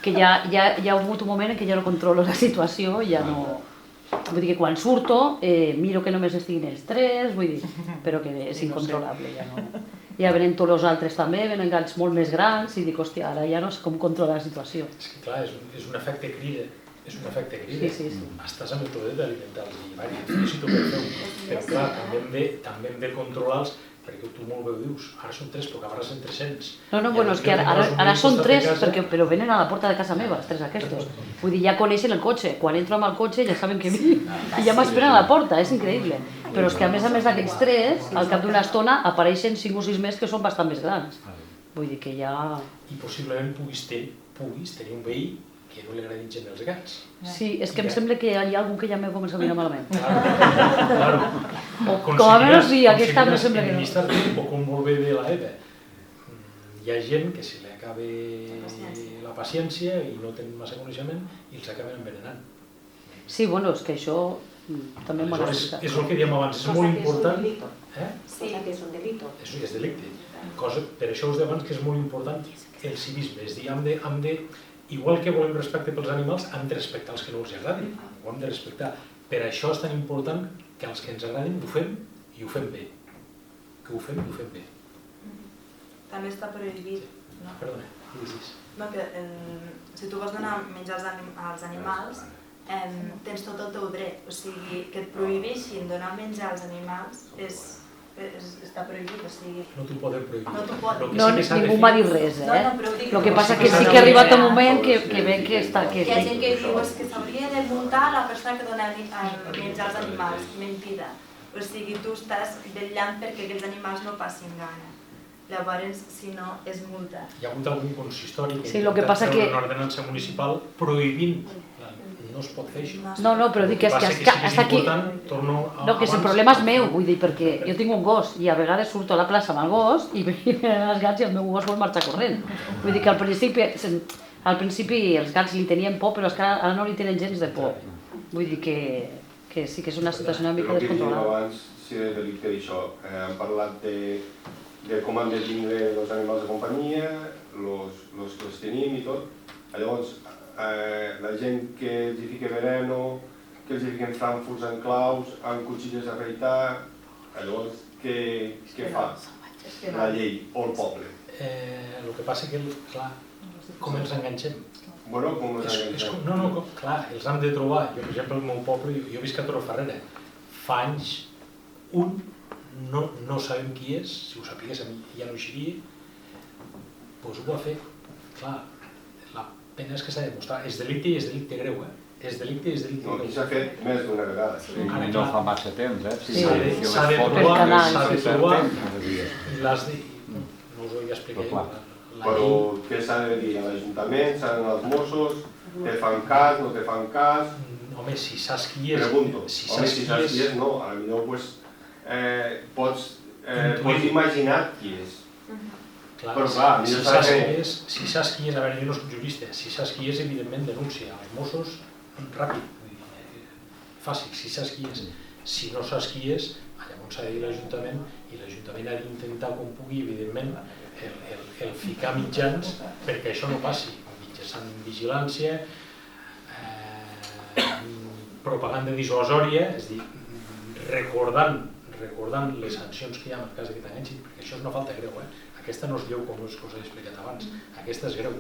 que ja ha hagut un moment en què ja no controlo la situació, ja no... Vull dir que quan surto miro que només estiguin els 3, vull dir, però que és incontrolable, ja no... Ja venen tots els altres també, venen gats molt més grans i dic, hòstia, ara ja no sé com controlar la situació. És que clar, és un efecte crida, Sí. Estàs amb el teu dret d'alimentar-los i vaja, si t'ho per fer-ho, però clar, també hem de controlar-los, perquè tu molt bé ho dius, ara són 3 però acabaràs en 300. No, bueno, és que ara són 3, però venen a la porta de casa meva, els 3 aquests. Vull dir, ja coneixen el cotxe, quan entro amb el cotxe ja saben que vinc i ja m'esperen a la porta, és increïble. Però és que a més d'aquests 3, al cap d'una estona apareixen 5 o 6 més que són bastant més grans. Vull dir que ja... I possiblement puguis tenir un veí que no li agradin gent els gats. Sí, és que em sembla que hi ha algun que ja m'ha començat a mirar malament. Claro. Com a menys sí, aquesta em sembla que no. O com molt bé de la Eva. Hi ha gent que se li acaba la paciència i no tenen massa coneixement i els acaben envenenant. Sí, bueno, és que això també m'ho han Aleshores, explicat. és el que dèiem abans, és molt important. Sí, que és un delito. És delicte. Per això us deia abans que és molt important el civisme. És a dir, hem de, igual que volem respecte pels animals, hem de respectar els que no els agradin. Ho hem de respectar. Per això és tan important que els que ens agradin ho fem i ho fem bé. Que ho fem i ho fem bé. també està prohibit. No? Perdona, digues. No, que si tu vols donar menjar als animals, tens tot el teu dret. O sigui, que et prohibeixin donar menjar als animals està prohibit. O sigui, No t'ho podem prohibir. no t'ho pot. No, ningú m'ha dit res, No, no, però ho dic. El que passa que sí que ha arribat un moment que veig que està... Hi ha gent que diu que s'hauria de multar la persona que dona menjar als animals. Mentida. O sigui, tu estàs vetllant perquè aquells animals no passin gana. Llavors, si no, és multa. Hi ha hagut algun consistori que Sí, lo que passa que... una ordenança municipal prohibint. No es pot fer això. No, però dic que Passa és que que sí que és està aquí... important, torno No, que el problema és meu, vull dir, perquè jo tinc un gos i a vegades surto a la plaça amb el gos i venen els gats i el meu gos vol marxar corrent. Vull dir que al principi els gats li tenien por, però és que ara no li tenen gens de por. Vull dir que sí que és una situació una mica El que dèiem descontrolada. abans, si és delicte d'això, hem parlat de com hem de tindre els animals de companyia, els que els tenim i tot. Llavors, la gent que els hi fica veneno, que els hi fiquen frankfurts en claus, amb cuchilles a afeitar, llavors què fa la llei o el poble? El que passa que, clar, com els enganxem? Bueno, com els enganxem? No, clar, els hem de trobar. Jo, per exemple, al meu poble, jo visc a Torreferrera. Fa anys, un, no sabem qui és, si ho sapiguéssim ja no hi seria, doncs ho va fer. Clar, la pena és que s'ha de demostrar. És delicte i és delicte greu, És delicte i és delicte No, greu. aquí s'ha fet més d'una vegada. I no fa massa temps, Sí. S'ha de trobar, i l'has de... No us ho he explicat. Però què s'ha de dir a l'Ajuntament, s'ha d'anar als Mossos, te fan cas, no te fan cas? Home, si saps qui és... Pregunto, home, si saps qui és, no, potser pots imaginar qui és. Clar, Però clar, si millor saps qui és, a veure, jo no soc jurista, si saps qui és, evidentment denuncia. Els Mossos, ràpid, fàcil, si saps qui és. Si no saps qui és, llavors s'ha de dir l'Ajuntament i l'Ajuntament ha d'intentar com pugui, evidentment, el ficar mitjans perquè això no passi. Mitjançant vigilància, propaganda dissuasòria, és a dir, recordant les sancions que hi ha en el cas que t'enganxin, perquè això és una falta greu, Aquesta no és greu com us he explicat abans, aquesta és greu,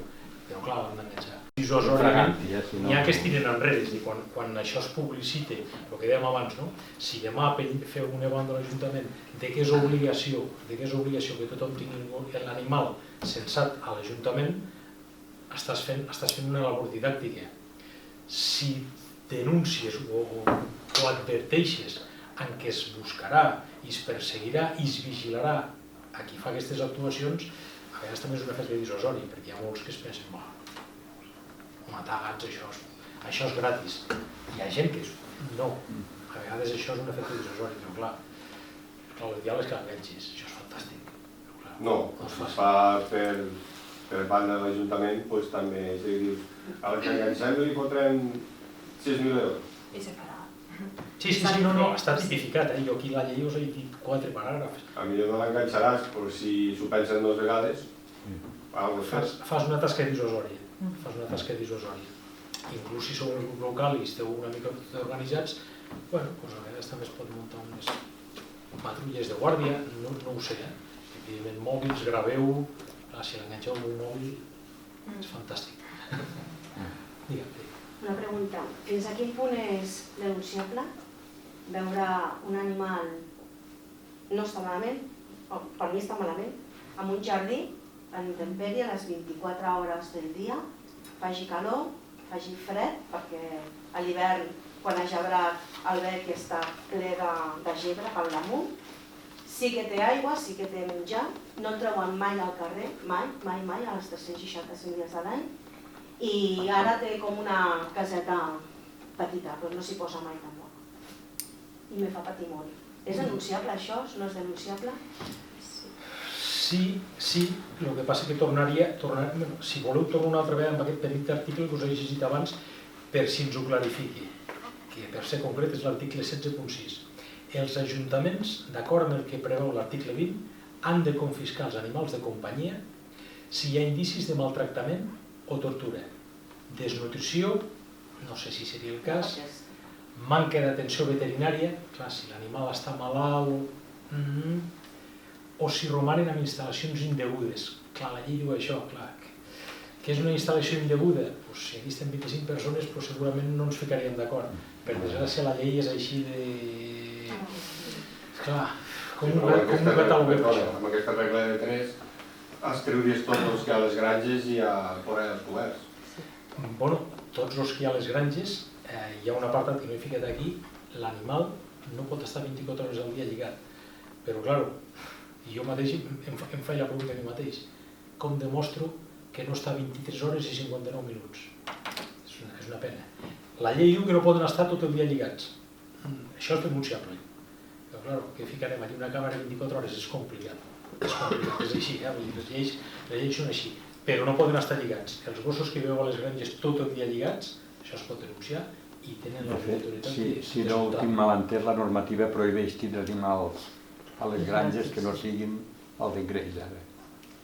però clar, l'han d'enganxar. Dissuasòriament, n'hi ha que es tiren enrere, és a dir, quan això es publicita, el que dèiem abans, si demà feu un event de l'Ajuntament de que és obligació que tothom tingui l'animal censat a l'Ajuntament, estàs fent una labor didàctica. Si denúncies o adverteixes en què es buscarà i es perseguirà i es vigilarà a qui fa aquestes actuacions, a vegades també és un efecte dissuasori, perquè hi ha molts que es pensen matar gats, això és gratis. Hi ha gent que no, a vegades això és un efecte dissuasori, però clar, l'ideal és que l'enganxis, això és fantàstic. No, si es fa per banda de l'Ajuntament, doncs també, és a dir, a la que enganxem li fotrem 6.000 euros. I se farà. Sí, no, està tipificat, jo aquí a la llei us he dit 4 paràgrafs. A millor no l'enganxaràs, però si s'ho pensen 2 vegades, fas una tasca dissuasòria. Inclús si sou un grup local i esteu una mica organitzats, a vegades també es pot muntar unes patrulles de guàrdia, no ho sé, evidentment mòbils, graveu, si l'enganxeu amb un mòbil és fantàstic. Digue'm. Una pregunta, fins a quin punt és denunciable veure un animal no està malament, o per mi està malament, en un jardí, en intempèrie, a les 24 hores del dia, faci calor, faci fred, perquè a l'hivern, quan ha gebrat el bec està ple de gebre pel damunt, sí que té aigua, sí que té menjar, no el treuen mai al carrer, mai, a les 365 dies de l'any, i ara té com una caseta petita, però no s'hi posa mai tampoc. I me fa patir molt. És denunciable això? No és denunciable? Sí, el que passa que tornaria, si voleu tornar una altra vegada amb aquest petit article que us he llegit abans per si ens ho clarifiqui. que per ser concret és l'article 16.6. Els ajuntaments, d'acord amb el que preveu l'article 20, han de confiscar els animals de companyia si hi ha indicis de maltractament o tortura, desnutrició, no sé si seria el cas, manca d'atenció veterinària, clar, si l'animal està malalt, o si romanen en instal·lacions indegudes. Clar, la llei diu això, clar. Què és una instal·lació indeguda? Si aquí estem 25 persones, segurament no ens ficaríem d'acord. Per desgràcia, la llei és així de... Clar, com un cataloguem això? Amb aquesta regla de 3 es treuries tots els que hi ha a les granges i a fora dels coberts. Bueno, tots els que hi ha a les granges, hi ha un apartat que no he ficat aquí, l'animal no pot estar 24 hores al dia lligat. Però, clar, jo mateix em faig la pregunta a mi mateix. Com demostro que no està 23 hores i 59 minuts? És una pena. La llei diu que no poden estar tot el dia lligats. Això és denunciable. Però, clar, que ficarem allà una càmera 24 hores és complicat. És així, les lleis són així. Però no poden estar lligats. Els gossos que veu a les granges tot el dia lligats, això es pot denunciar i tenen l'autoritat de... Si no ho tinc mal entès, la normativa prohibeix tindre animals a les granges que no siguin els d'ingrés.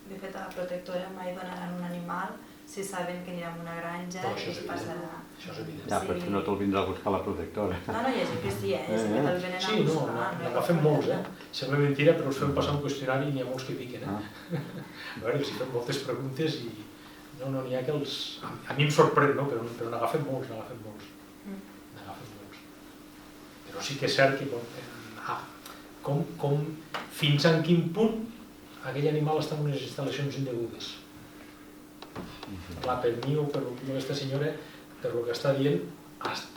De fet, a la protectora mai donaran un animal si saben que anirà a una granja i es passarà. Això és evident. Ja, però no te'l vindrà a buscar la protectora. No, hi ha gent que sí, si el venen a buscar. Sí, no, n'agafem molts, Sembla mentira, però us fem passar un qüestionari i n'hi ha molts que piquen, A veure, els hi fem moltes preguntes i... No, n'hi ha que els... A mi em sorprèn, no? Però n'agafem molts, N'agafem molts. Però sí que és cert que... Fins en quin punt aquell animal està en unes instal·lacions indegudes? Clar, per mi o per aquesta senyora, per el que està dient,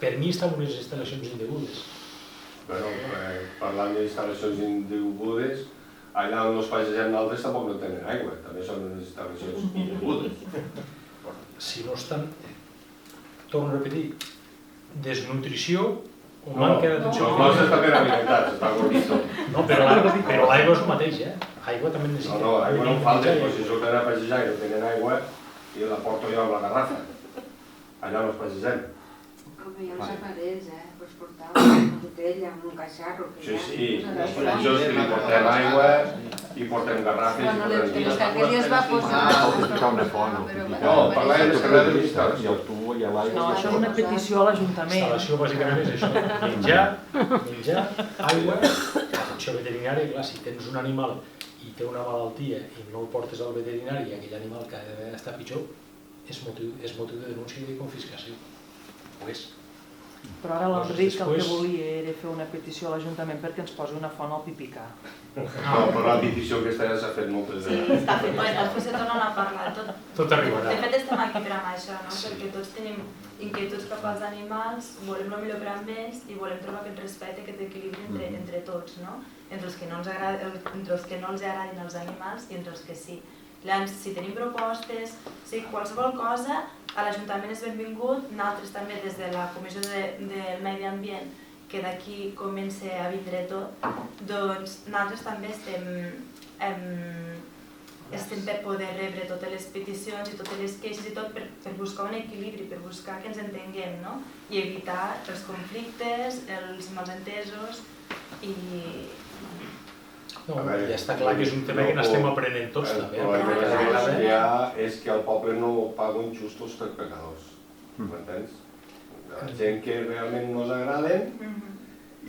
per mi està en unes instal·lacions indegudes. Bueno, parlant d'instal·lacions indegudes, allà on els pagesem d'altres tampoc no tenen aigua, també són unes instal·lacions indegudes. Si no estan, torno a repetir, desnutrició o manca d'atenció. Els nostres estan ben alimentats, estan gorditos. No, però l'aigua és el mateix, Aigua també necessita. No, aigua no en falta, però si surten a pagejar i no tenen aigua, i la porto jo amb la garrafa. Allà on els pagesem. Home, hi ha els aparells, pots portar una botella amb un caixarro. Sí, els pagesos que li portem aigua i portem garrafes i portem Però és que aquell dia es va posar... Ficar una font. No, parlem de servei de I el tubo i l'aigua. No, això és una petició a l'Ajuntament. L'instal·lació bàsicament és això, menjar, aigua, atenció veterinària, clar, si tens un animal i té una malaltia i no el portes al veterinari i aquell animal cada vegada està pitjor, és motiu de denúncia i de confiscació. Ho és. Però ara l'Enric el que volia era fer una petició a l'Ajuntament perquè ens posi una font al Pipicà. No, però la petició aquesta ja s'ha fet moltes vegades. Sí, està fet, després se tornen a parlar. Tot arribarà. De fet, estem aquí per amb això, perquè tots tenim inquietuds cap als animals, volem el millor per amb ells i volem trobar aquest respecte, aquest equilibri entre tots, entre els que no els agradin els animals i entre els que sí. Llavors, si tenim propostes, qualsevol cosa, a l'Ajuntament és benvingut, nosaltres també des de la Comissió del Medi Ambient, que d'aquí comença a vindre tot, doncs nosaltres també estem per poder rebre totes les peticions i totes les queixes i tot per buscar un equilibri, per buscar que ens entenguem, i evitar els conflictes, els malentesos i... No, ja està clar que és un tema que n'estem aprenent tots també. El problema que hi ha és que el poble no paga un justos per pecadors, m'entens? La gent que realment no els agraden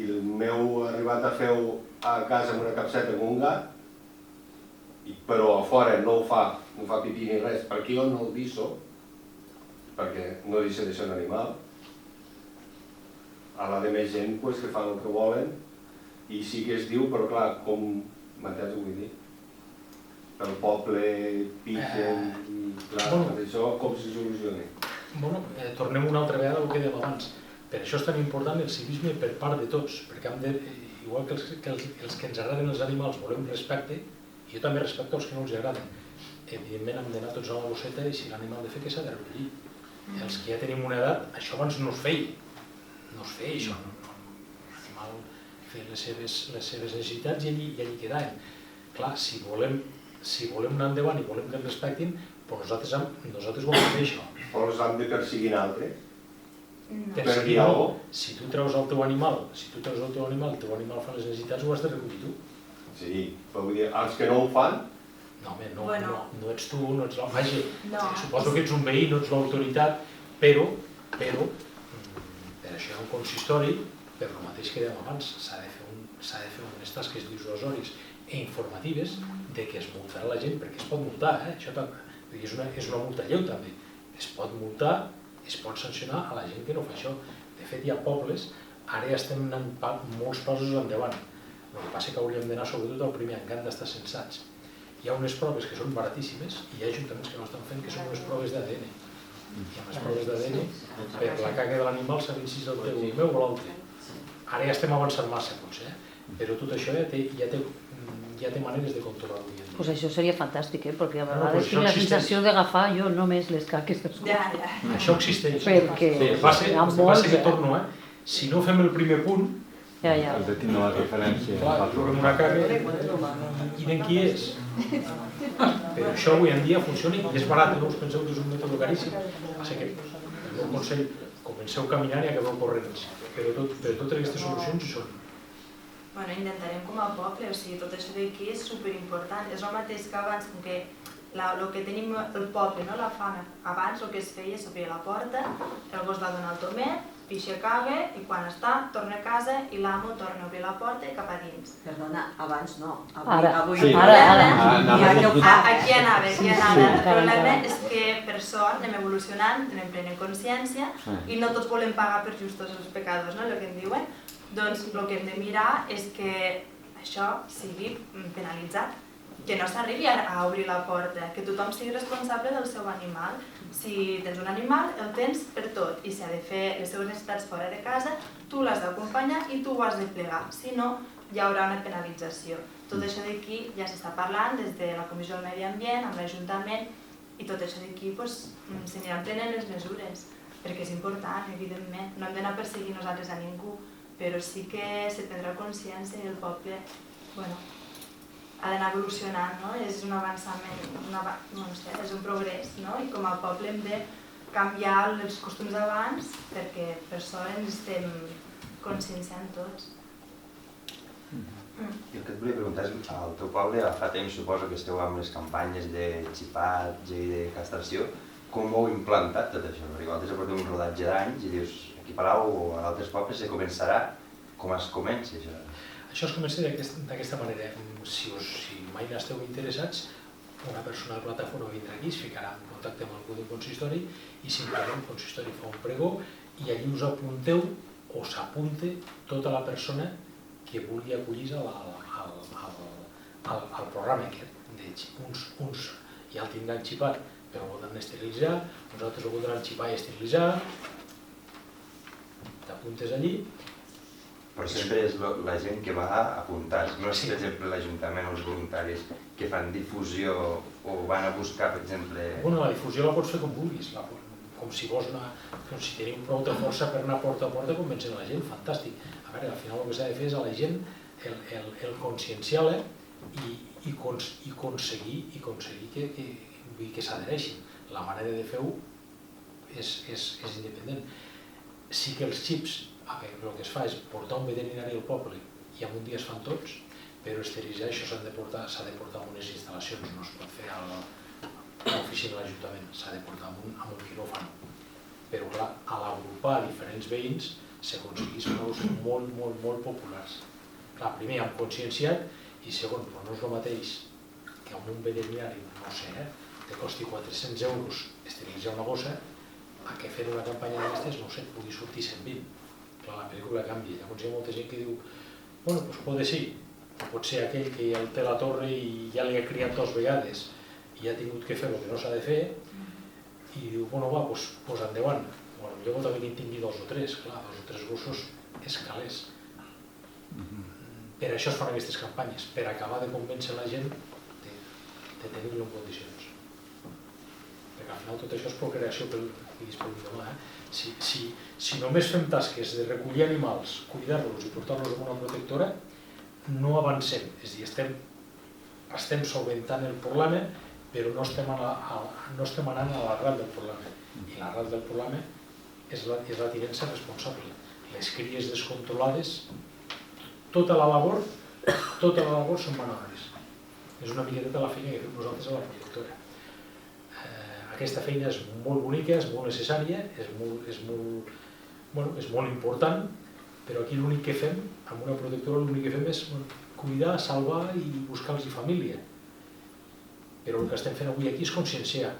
i el meu arribat a fer-ho a casa amb una capseta amb un gat, però a fora no fa pipí ni res, perquè jo no el deixo, perquè no deixa de ser un animal, a la de més gent que fan el que volen, i sí que es diu, però clar, com, m'entens ho vull dir? El poble pixen, clar, això com se soluciona? Bueno, tornem una altra vegada al que dèiem abans. Per això és tan important el civisme per part de tots, perquè igual que els que ens agraden els animals volem respecte, i jo també respecto els que no els agraden. Evidentment hem d'anar tots a la bosseta i si l'animal de fer que s'ha de recollir. Els que ja tenim una edat, això abans no es feia. No es feia això. L'animal fer les seves necessitats i allí quedaven. Clar, si volem anar endavant i volem que ens respectin, però nosaltres volem fer això. Però els han de perseguir altres? Per dir alguna cosa? Si tu treus el teu animal, el teu animal fa les necessitats, ho has de recollir tu. Sí, però vull dir, els que no ho fan... No, home, no ets tu, no ets la màgia. Suposo que ets un veí, no ets l'autoritat, però, per això hi ha un consistori, per el mateix que dèiem abans, s'ha de fer unes tasques dissuasòries i informatives de que es multarà la gent, perquè es pot multar, això també, és una multa lleu també, es pot multar, es pot sancionar a la gent que no fa això. De fet, hi ha pobles, ara ja estem anant molts passos endavant. El que passa que hauríem d'anar sobretot al primer any, que han d'estar sensats. Hi ha unes proves que són baratíssimes i hi ha ajuntaments que no estan fent, que són unes proves d'ADN. I amb les proves d'ADN, per la caca de l'animal sabem si és el teu, el meu o l'altre. Ara ja estem avançant massa, potser, però tot això ja té maneres de controlar-ho. Pues això seria fantàstic, perquè a vegades tinc la sensació d'agafar jo només les caques dels cossos. Això existeix. Perquè el que passa que torno, si no fem el primer punt, el de tindre la referència. Clar, trobem una caca i d'en qui és? Però això avui en dia funciona i és barat, no us penseu que és un mètode caríssim. Així que el meu consell, comenceu caminant i acabeu corrents. Però totes aquestes solucions hi són. Bueno, intentarem com a poble, o sigui, tot això d'aquí és superimportant. És el mateix que abans, com que el que tenim el poble, la fama, abans el que es feia és obrir la porta, el gos va donar el tomet, pixa caga i quan està torna a casa i l'amo torna a obrir la porta i cap a dins. Perdona, abans no. Ara. Avui Aquí anava. El problema és que per sort anem evolucionant, anem prenent consciència i no tots volem pagar per justos els pecadors, el que en diuen. Doncs el que hem de mirar és que això sigui penalitzat, que no s'arribi a obrir la porta, que tothom sigui responsable del seu animal. Si tens un animal, el tens per tot, i si ha de fer les seves necessitats fora de casa, tu l'has d'acompanyar i tu ho has de plegar, si no hi haurà una penalització. Tot això d'aquí ja s'està parlant des de la Comissió del Medi Ambient, amb l'Ajuntament, i tot això d'aquí s'aniran prenent les mesures, perquè és important, evidentment, no hem d'anar a perseguir nosaltres a ningú, però sí que se prendrà consciència i el poble ha d'anar evolucionant, és un avançament, és un progrés, i com a poble hem de canviar els costums d'abans perquè per sort ens estem conscienciant tots. El que et volia preguntar és, al teu poble fa temps suposo que esteu amb les campanyes de xipatge i de castració, com ho heu implantat tot això? Perquè vosaltres porteu un rodatge d'anys i dius, aquí a Palau o a altres pobles se començarà, com es comença això? Això es comença d'aquesta manera. Si mai n'esteu interessats, una persona de la plataforma vindrà aquí, es ficarà en contacte amb algú del consistori i simplement el consistori fa un pregó i allí us apunteu o s'apunte tota la persona que vulgui acollir-se al programa aquest. Uns ja el tindran xipat però el voldran esterilitzar, uns altres el voldran xipar i esterilitzar, t'apuntes allí. Però sempre és la gent que va a apuntar, no és per exemple l'Ajuntament o els voluntaris que fan difusió o van a buscar, per exemple... Bueno, la difusió la pots fer com vulguis, com si teniu prou de força per anar porta a porta convencent la gent, fantàstic. A veure, al final el que s'ha de fer és a la gent el conscienciar-la i aconseguir que s'adhereixin. La manera de fer-ho és independent. Sí que els xips, el que es fa és portar un veterinari al poble i en un dia es fan tots, però esterilitzar això s'ha de portar a unes instal·lacions, no es pot fer a l'oficina de l'Ajuntament, s'ha de portar a un quiròfan. Però clar, a l'agrupar diferents veïns s'aconseguís nous molt populars. Clar, primer hem conscienciat i segon, no és el mateix que amb un veterinari, no sé, te costi 400 euros esterilitzar una gossa, a què fer una campanya d'aquestes, no sé, pugui sortir 120. Clar, la pel·lícula canvia. Llavors hi ha molta gent que diu, bueno, doncs pot ser, pot ser aquell que ja el té a la torre i ja li ha criat 2 vegades i ha tingut que fer el que no s'ha de fer i diu, bueno, va, doncs endavant. Jo vol també que en tingui 2 o 3, clar, 2 o 3 gossos escalers. Per això es fan aquestes campanyes, per acabar de convèncer la gent de tenir-lo en condicions. Perquè al final tot això és procreació pel demà. Si només fem tasques de recollir animals, cuidar-los i portar-los en una protectora, no avancem. És a dir, estem solventant el problema, però no estem anant a l'arrel del problema. I l'arrel del problema és la tinença responsable. Les cries descontrolades, tota la labor són manuals. És una miqueta la feina que fem nosaltres a la protectora. Aquesta feina és molt bonica, és molt necessària, és molt important, però aquí l'únic que fem, amb una protectora, l'únic que fem és cuidar, salvar i buscar-los família. Però el que estem fent avui aquí és conscienciar.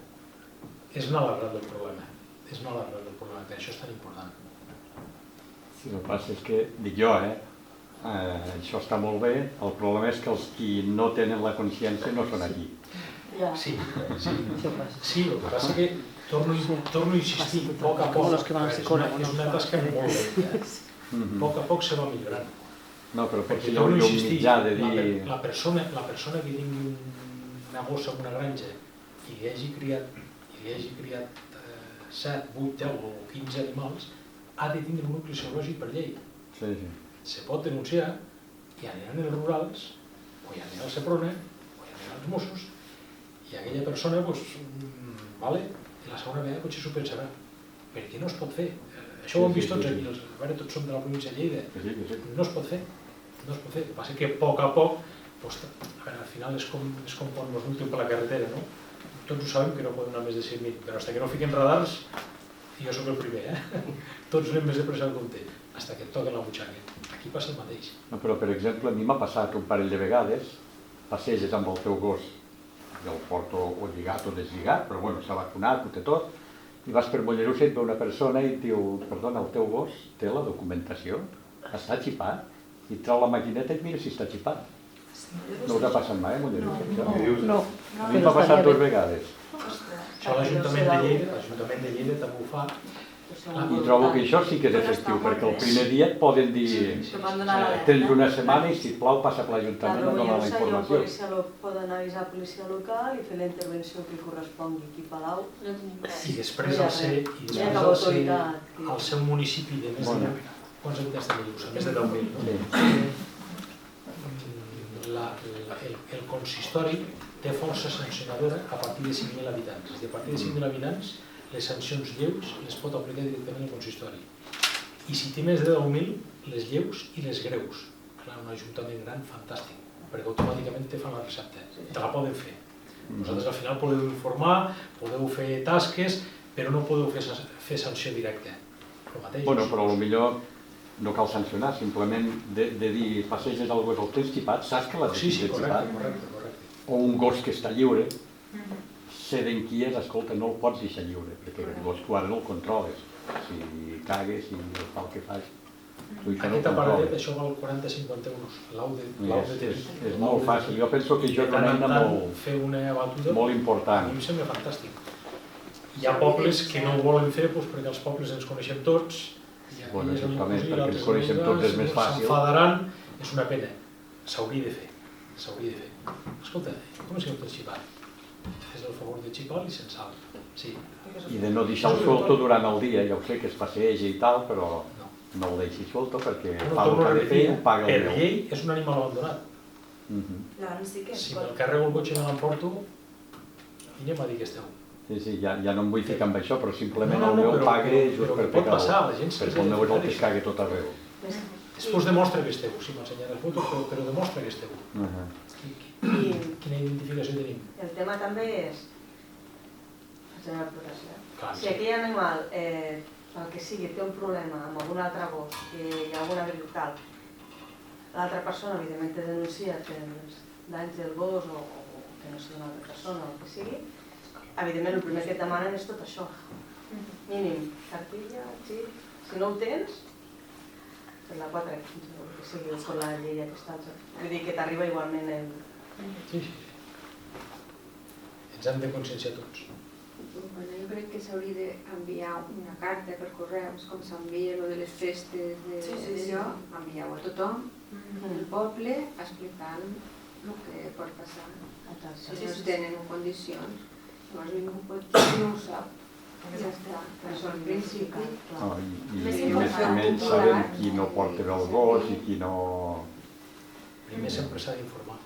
És anar a l'arrel del problema. És anar a l'arrel del problema, per això és tan important. Sí, el que passa és que, dic jo, això està molt bé, el problema és que els qui no tenen la consciència no són aquí. Sí, el que passa és que torno a insistir, a poc a poc, és una tasca molt lenta. A poc se va millorant. No, però potser hi hauria un mitjà de dir... La persona que tingui una gossa en una granja i li hagi criat 7, 8, 10 o 15 animals, ha de tindre un nucli zoològic per llei. Se pot denunciar i aniran els rurals, o hi anirà el Seprona, o hi aniran els Mossos, i aquella persona, i la segona vegada potser s'ho pensarà. Per què no es pot fer? Això ho hem vist tots aquí, tots som de la província de Lleida. No es pot fer. El que passa és que a poc, al final és com quan ens multen per la carretera, no? Tots ho sabem que no poden anar més de 100.000, però fins que no fiquen radars, i jo sóc el primer, tots anem més de pressa al compte, fins que et toquen la butxaca. Aquí passa el mateix. No, però, per exemple, a mi m'ha passat un parell de vegades, passeges amb el teu gos, i el porto o lligat o deslligat, però bueno, s'ha vacunat, ho té tot, i vas per Mollerussa i et ve una persona i et diu, perdona, el teu gos té la documentació, està xipat, i trau la maquineta i mira si està xipat. No us ha passat mai a Mollerussa? No. A mi m'ha passat 2 vegades. Això l'Ajuntament de Lleida també ho fa. I trobo que això sí que és efectiu, perquè el primer dia et poden dir tens una setmana i sisplau passa per l'Ajuntament a donar la informació. Poden avisar a policia local i fer la intervenció que correspongui aquí a Palau. I després al seu municipi de més de... Quants habitants de Mollerussa? Més de 10.000. El consistori té força sancionadora a partir de 5.000 habitants. És a dir, a partir de 5.000 habitants les sancions lleus les pot aplicar directament el consistori. I si té més de 10.000, les lleus i les greus. Clar, un ajuntament gran, fantàstic, perquè automàticament te fan la recepta, te la poden fer. Vosaltres al final podeu informar, podeu fer tasques, però no podeu fer sanció directa. Bueno, però potser no cal sancionar, simplement de dir passeges el gos al tens xipat, saps que l'has de xipat? O un gos que està lliure, sé d'en qui és, escolta, no el pots deixar lliure, perquè el gos tu ara no el controles. Si cagues, si fa el que fas, tu això no el controles. Aquest aparatet, això val 40-50 euros, l'au de tenir. És molt fàcil, jo penso que això és una eina molt important. A mi em sembla fantàstic. Hi ha pobles que no ho volen fer perquè els pobles ens coneixem tots, bueno, exactament, perquè ens coneixem tots és més fàcil. S'enfadaran, és una pena. S'hauria de fer. Escolta, com és que no tens xipat? És el favor de xipar i se'n sal. I de no deixar-lo suelto durant el dia, ja ho sé que es passeja i tal, però no el deixi suelto perquè fa el que ha de fer i ho paga el meu. Per llei és un animal abandonat. Si me'l carrego el cotxe i me l'emporto, i anem a dir que esteu. Sí, ja no em vull ficar amb això, però simplement el meu pague just per pecador, perquè el meu és el que es cague tot arreu. Després demostra que esteu, si m'ensenyaràs fotos, però demostra que esteu. Quina identificació tenim? El tema també és generar protecció. Si aquell animal, el que sigui, té un problema amb algun altre gos, que hi ha alguna greu tal, l'altra persona evidentment te denuncia els danys del gos o que no sigui una altra persona o el que sigui, evidentment el primer que et demanen és tot això. Mínim, cartilla, xip, si no ho tens, és la 4, que sigui amb la llei aquesta altra. Vull dir que t'arriba igualment el... Sí. Ens hem de conscienciar tots. Jo crec que s'hauria d'enviar una carta per correus, com s'envia lo de les festes d'allò, enviar-ho a tothom, al poble, explicant el que pot passar. Si no es tenen en condicions, llavors ningú pot dir no ho sap. Ja està, això al principi. I més sabem qui no porta bé el gos i qui no... Primer sempre s'ha d'informar.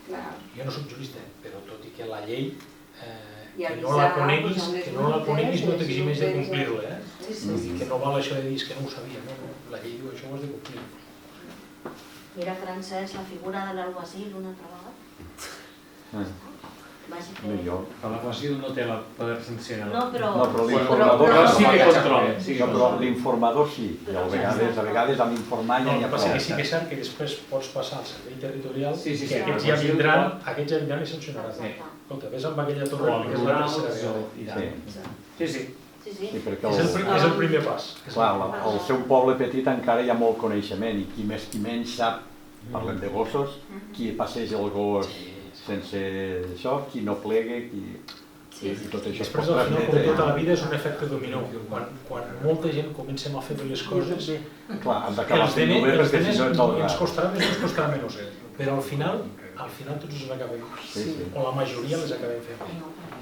Jo no soc jurista, però tot i que la llei que no la coneguis no t'eximeix de complir-la, que no val això de dir que no ho sabia, la llei diu això ho has de complir. Mira, Francesc, la figura de l'alguacil una altra vegada. Millor. L'alguacil no té el poder sancionador. No, però... No, però l'informador sí que controla. però l'informador sí. I a vegades amb informar ja n'hi ha prou. Sí que és cert que després pots passar al servei territorial Sí, que aquests ja vindran i sancionaran. Escolta, vés amb aquella torre que és la tercera vegada. Sí. Sí, perquè És el primer pas. clar, al seu poble petit encara hi ha molt coneixement i qui més qui menys sap, parlem de gossos, qui passeja el gos sense això, qui no plegue, i tot això es pot Després, al final, com transmetre. tota la vida, és un efecte dominó. Quan molta gent comencem a fer bé les coses, Clar, has d'acabar els fent bé diners perquè si no ets el ens gat. costarà més o ens costarà menys, però al final tots les acabem, o la majoria les acabem fent bé.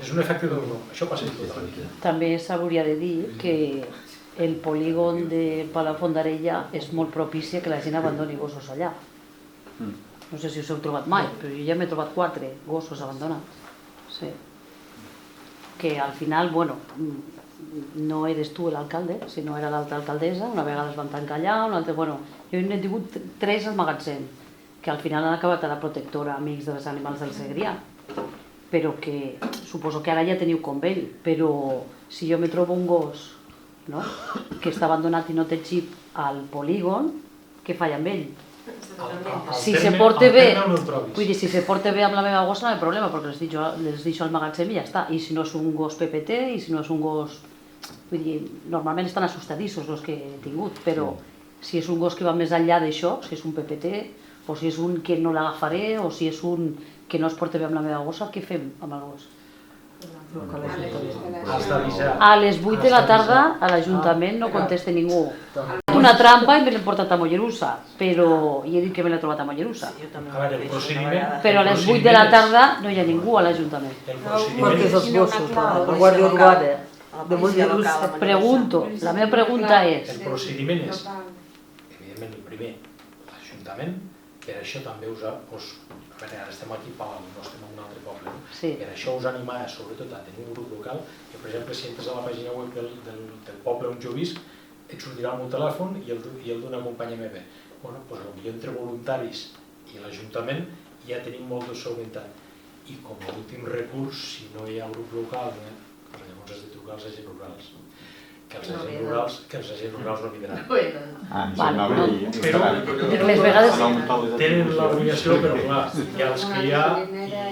És un efecte dominó, això passa en tota la vida. També s'hauria de dir que el polígon de Palafondarella és molt propici que la gent abandoni gossos allà. No sé si us heu trobat mai, però jo ja m'he trobat 4 gossos abandonats. Sí. Que al final, bueno, no eres tu l'alcalde, sinó era l'altra alcaldessa, una vegada es van tancar allà, una altra... Bueno, jo n'he tingut 3 al magatzem, que al final han acabat a la protectora Amics dels Animals del Segrià, però que suposo que ara ja teniu conveni, però si jo me trobo un gos que està abandonat i no té xip al polígon, què faig amb ell? Si se porta bé, vull dir, si se porta bé amb la meva gossa no hi ha problema, perquè les deixo al magatzem i ja està. I si no és un gos PPT, i si no és un gos... Vull dir, normalment estan assustadissos els que he tingut, però si és un gos que va més enllà d'això, si és un PPT, o si és un que no l'agafaré, o si és un que no es porta bé amb la meva gossa, què fem amb el gos? Has d'avisar. A les 8 de la tarda a l'Ajuntament no contesta ningú. Una trampa i me l'he portat a Mollerussa, però i he dit que me l'he trobat a Mollerussa. A veure, el procediment... Però a les 8 de la tarda no hi ha ningú a l'Ajuntament. El Perquè és procediment... els gossos, la Guàrdia Urbana. De Mollerussa. Pregunto, la meva pregunta és... El procediment és, evidentment, el primer, l'Ajuntament, per això també us... A veure, ara estem aquí a Palau, no estem en un altre poble, no? Sí. Per això us animava, sobretot, a tenir un grup local, que, per exemple, si entres a la pàgina web del poble on jo visc, et sortirà el meu telèfon i el d'una companya meva. Bueno, doncs potser entre voluntaris i l'Ajuntament ja tenim molt de solventat. I com a últim recurs, si no hi ha grup local, doncs llavors has de trucar als agents rurals. Que els agents rurals no vindran. Però les vegades... Tenen l'obligació, però clar, hi ha els que hi ha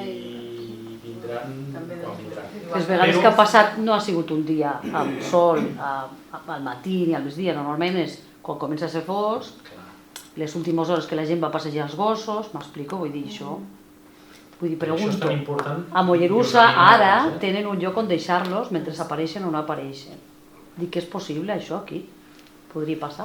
i vindran quan vindran. Les vegades que ha passat no ha sigut un dia amb sol, al matí ni al migdia, normalment és quan comença a ser fosc, les últimes hores que la gent va passejar els gossos, m'explico, vull dir això. Vull dir, pregunto, a Mollerussa ara tenen un lloc on deixar-los mentre apareixen o no apareixen. Dic que és possible això aquí, podria passar.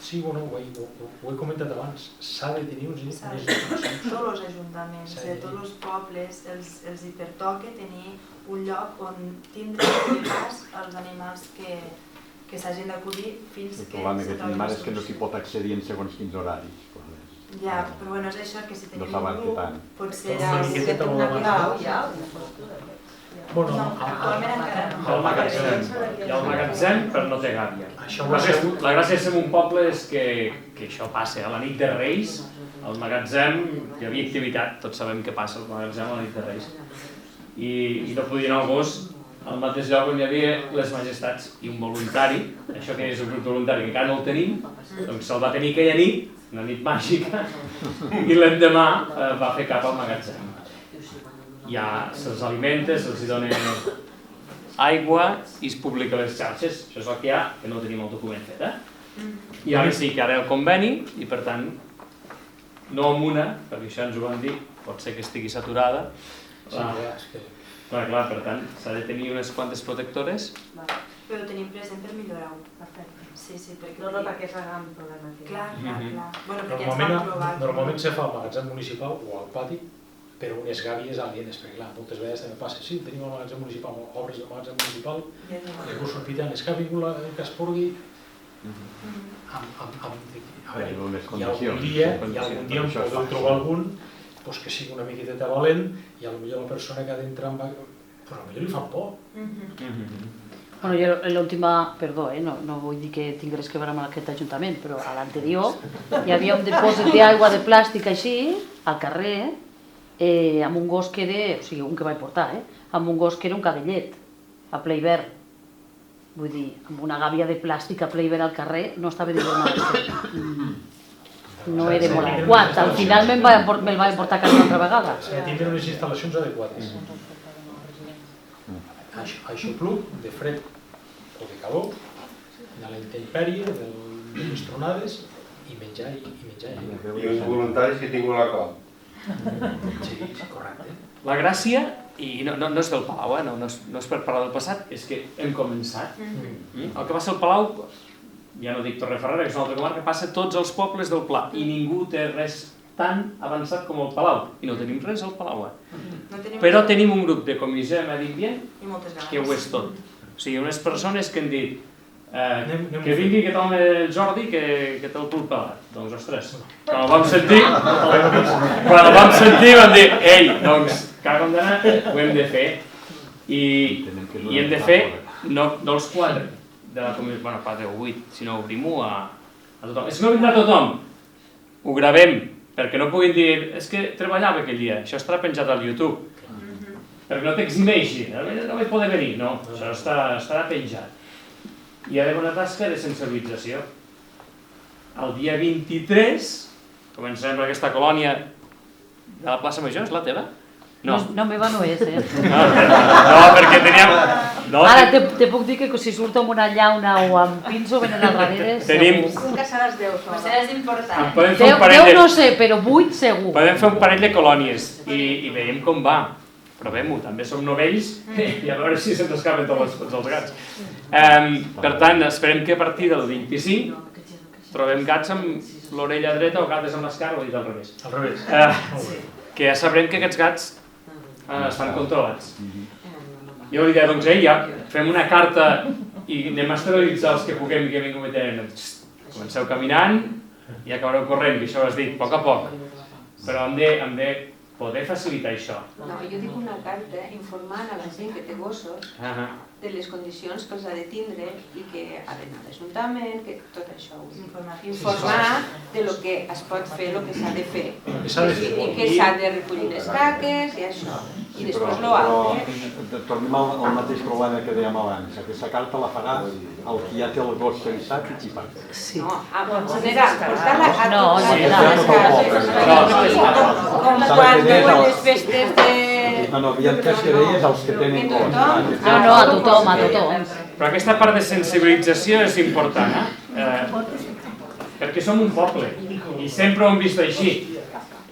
Sí, bueno, ho he comentat abans, s'ha de tenir uns institucions. Tots els ajuntaments de tots els pobles els hi pertoca tenir un lloc on tindre pas als animals que s'hagin d'acudir fins que... El problema que tenim ara és que no s'hi pot accedir en segons quins horaris. Ja, però bueno, és això, que si tenim un grup, potser... Que té una clau, ja? Bueno, actualment encara no. El magatzem. Hi ha el magatzem, però no té gàbia. La gràcia de ser un poble és que això passa. A la nit de Reis, al magatzem hi havia activitat, tots sabem què passa al magatzem a la nit de Reis. I no podia anar al gos al mateix lloc on hi havia les majestats i un voluntari, això que és un grup voluntari que encara no el tenim, doncs se'l va tenir aquella nit, una nit màgica, i l'endemà va fer cap al magatzem. Ja se'ls alimenta, se'ls dona aigua i es publica a les xarxes. Això és el que hi ha, que no tenim el document fet. I ara sí que ara el conveni i per tant no amb una, perquè això ens ho van dir, pot ser que estigui saturada. Clar, per tant s'ha de tenir unes quantes protectores. Però ho tenim present per millorar-ho. Sí, perquè... No, perquè és el gran problema. Clar. Normalment se fa al magatzem municipal o al pati, però unes gàbies alienes, perquè clar, moltes vegades també passa, sí, tenim el magatzem municipal, obres del magatzem municipal, llavors sortiran, és que ha vingut el que es porgui, a veure, i algun dia en podeu trobar algun que sigui una miqueta valent i potser la persona que ha d'entrar però potser li fan por. Bueno, jo l'última, perdó, no vull dir que tinc res que veure amb aquest ajuntament, però a l'anterior hi havia un depòsit d'aigua de plàstic així, al carrer, amb un gos que era, o sigui, un que vaig portar, amb un gos que era un cadellet, a ple hivern. Vull dir, amb una gàbia de plàstic a ple hivern al carrer no estava d'hivern. No era molt adequat. Al final me'l va portar a casa una altra vegada. S'ha de tindre unes instal·lacions adequades. Aixopluc, de fred o de calor, de la intempèrie, de les tronades, i menjar. I uns voluntaris que tinguin la clau. Sí, correcte. La gràcia, i no és del Palau, no és per parlar del passat, és que hem començat. El que passa al Palau, ja no dic Torreferrera, que és una altra comarca, passa a tots els pobles del Pla, i ningú té res tan avançat com el Palau, i no tenim res al Palau. Però tenim un grup de comissió de Medi Ambient que ho és tot. O sigui, unes persones que han dit que vingui aquest home el Jordi que té el cul pelat. Doncs, ostres, quan el vam sentir vam dir, ei, doncs, caga'm d'anar, ho hem de fer. I hem de fer, no els 4 de la comissió, bueno, 4 o 8, sinó obrim-ho a tothom. És que no vindrà tothom, ho gravem, perquè no puguin dir, és que treballava aquell dia, això estarà penjat al YouTube. Perquè no t'eximeixi, no vaig poder venir, no, això estarà penjat. Hi ha d'haver una tasca de sensibilització. El dia 23 començarem per aquesta colònia de la plaça Major, és la teva? No, meva no és, No, perquè teníem... Ara te puc dir que si surt amb una llauna o amb pinso venen al darrere, segur. Nunca seràs 10, és important. 10 no sé, però 8 segur. Podem fer un parell de colònies i veiem com va. Provem-ho, també som novells i a veure si se'ns escapen tots els gats. Per tant, esperem que a partir del 25 trobem gats amb l'orella dreta o gates amb l'esquerra, o dit al revés. Al revés. Que ja sabrem que aquests gats estan controlats. Jo li deia, doncs, ja fem una carta i anem a esterilitzar els que puguem i que vinguem a tenir. Comenceu caminant i acabareu corrent, que això ho has dit, a poc. Però hem de poder facilitar això. No, jo dic una carta informant a la gent que té gossos de les condicions que els ha de tindre i que ha d'anar a l'Ajuntament, que tot això. Informar de lo que es pot fer, el que s'ha de fer. I que s'ha de recollir les caques i això. I després l'altre. Tornem al mateix problema que dèiem abans. Aquesta carta la farà el que ja té el gos censat i xipat. No, en general, portar-la a totes les cases. Com quan veuen les festes de... No, havien tres que deies els que tenen gos. No, a tothom. Però aquesta part de sensibilització és important, perquè som un poble i sempre ho hem vist així.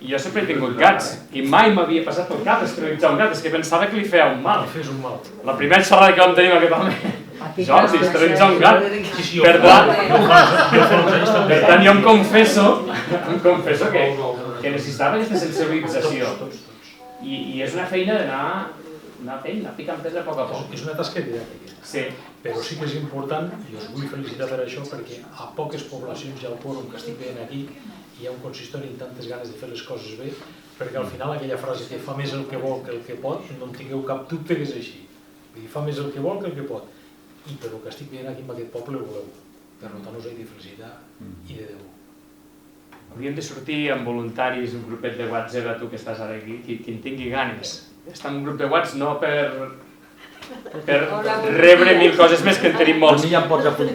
Jo sempre he tingut gats i mai m'havia passat pel cap esterilitzar un gat, és que pensava que li feia un mal. La primera xerrada que vam tenir amb aquest home, Jordi, esterilitzar un gat. Per tant, jo em confesso que necessitava aquesta sensibilització. I és una feina d'anar picant pedra a poc a poc. És una tasca diària. Sí. Però sí que és important, i us vull felicitar per això, perquè a poques poblacions hi ha el quòrum que estic veient aquí, hi ha un consistori amb tantes ganes de fer les coses bé, perquè al final aquella frase que fa més el que vol que el que pot, no en tingueu cap dubte que és així. Vull dir, fa més el que vol que el que pot. I per el que estic veient aquí en aquest poble ho voleu. Per tant, us he de felicitar i de debò. Hauríem de sortir amb voluntaris, un grupet de WhatsApp, tu que estàs ara aquí, qui en tingui ganes. Estar en un grup de WhatsApp no per rebre 1000 coses més, que en tenim molts,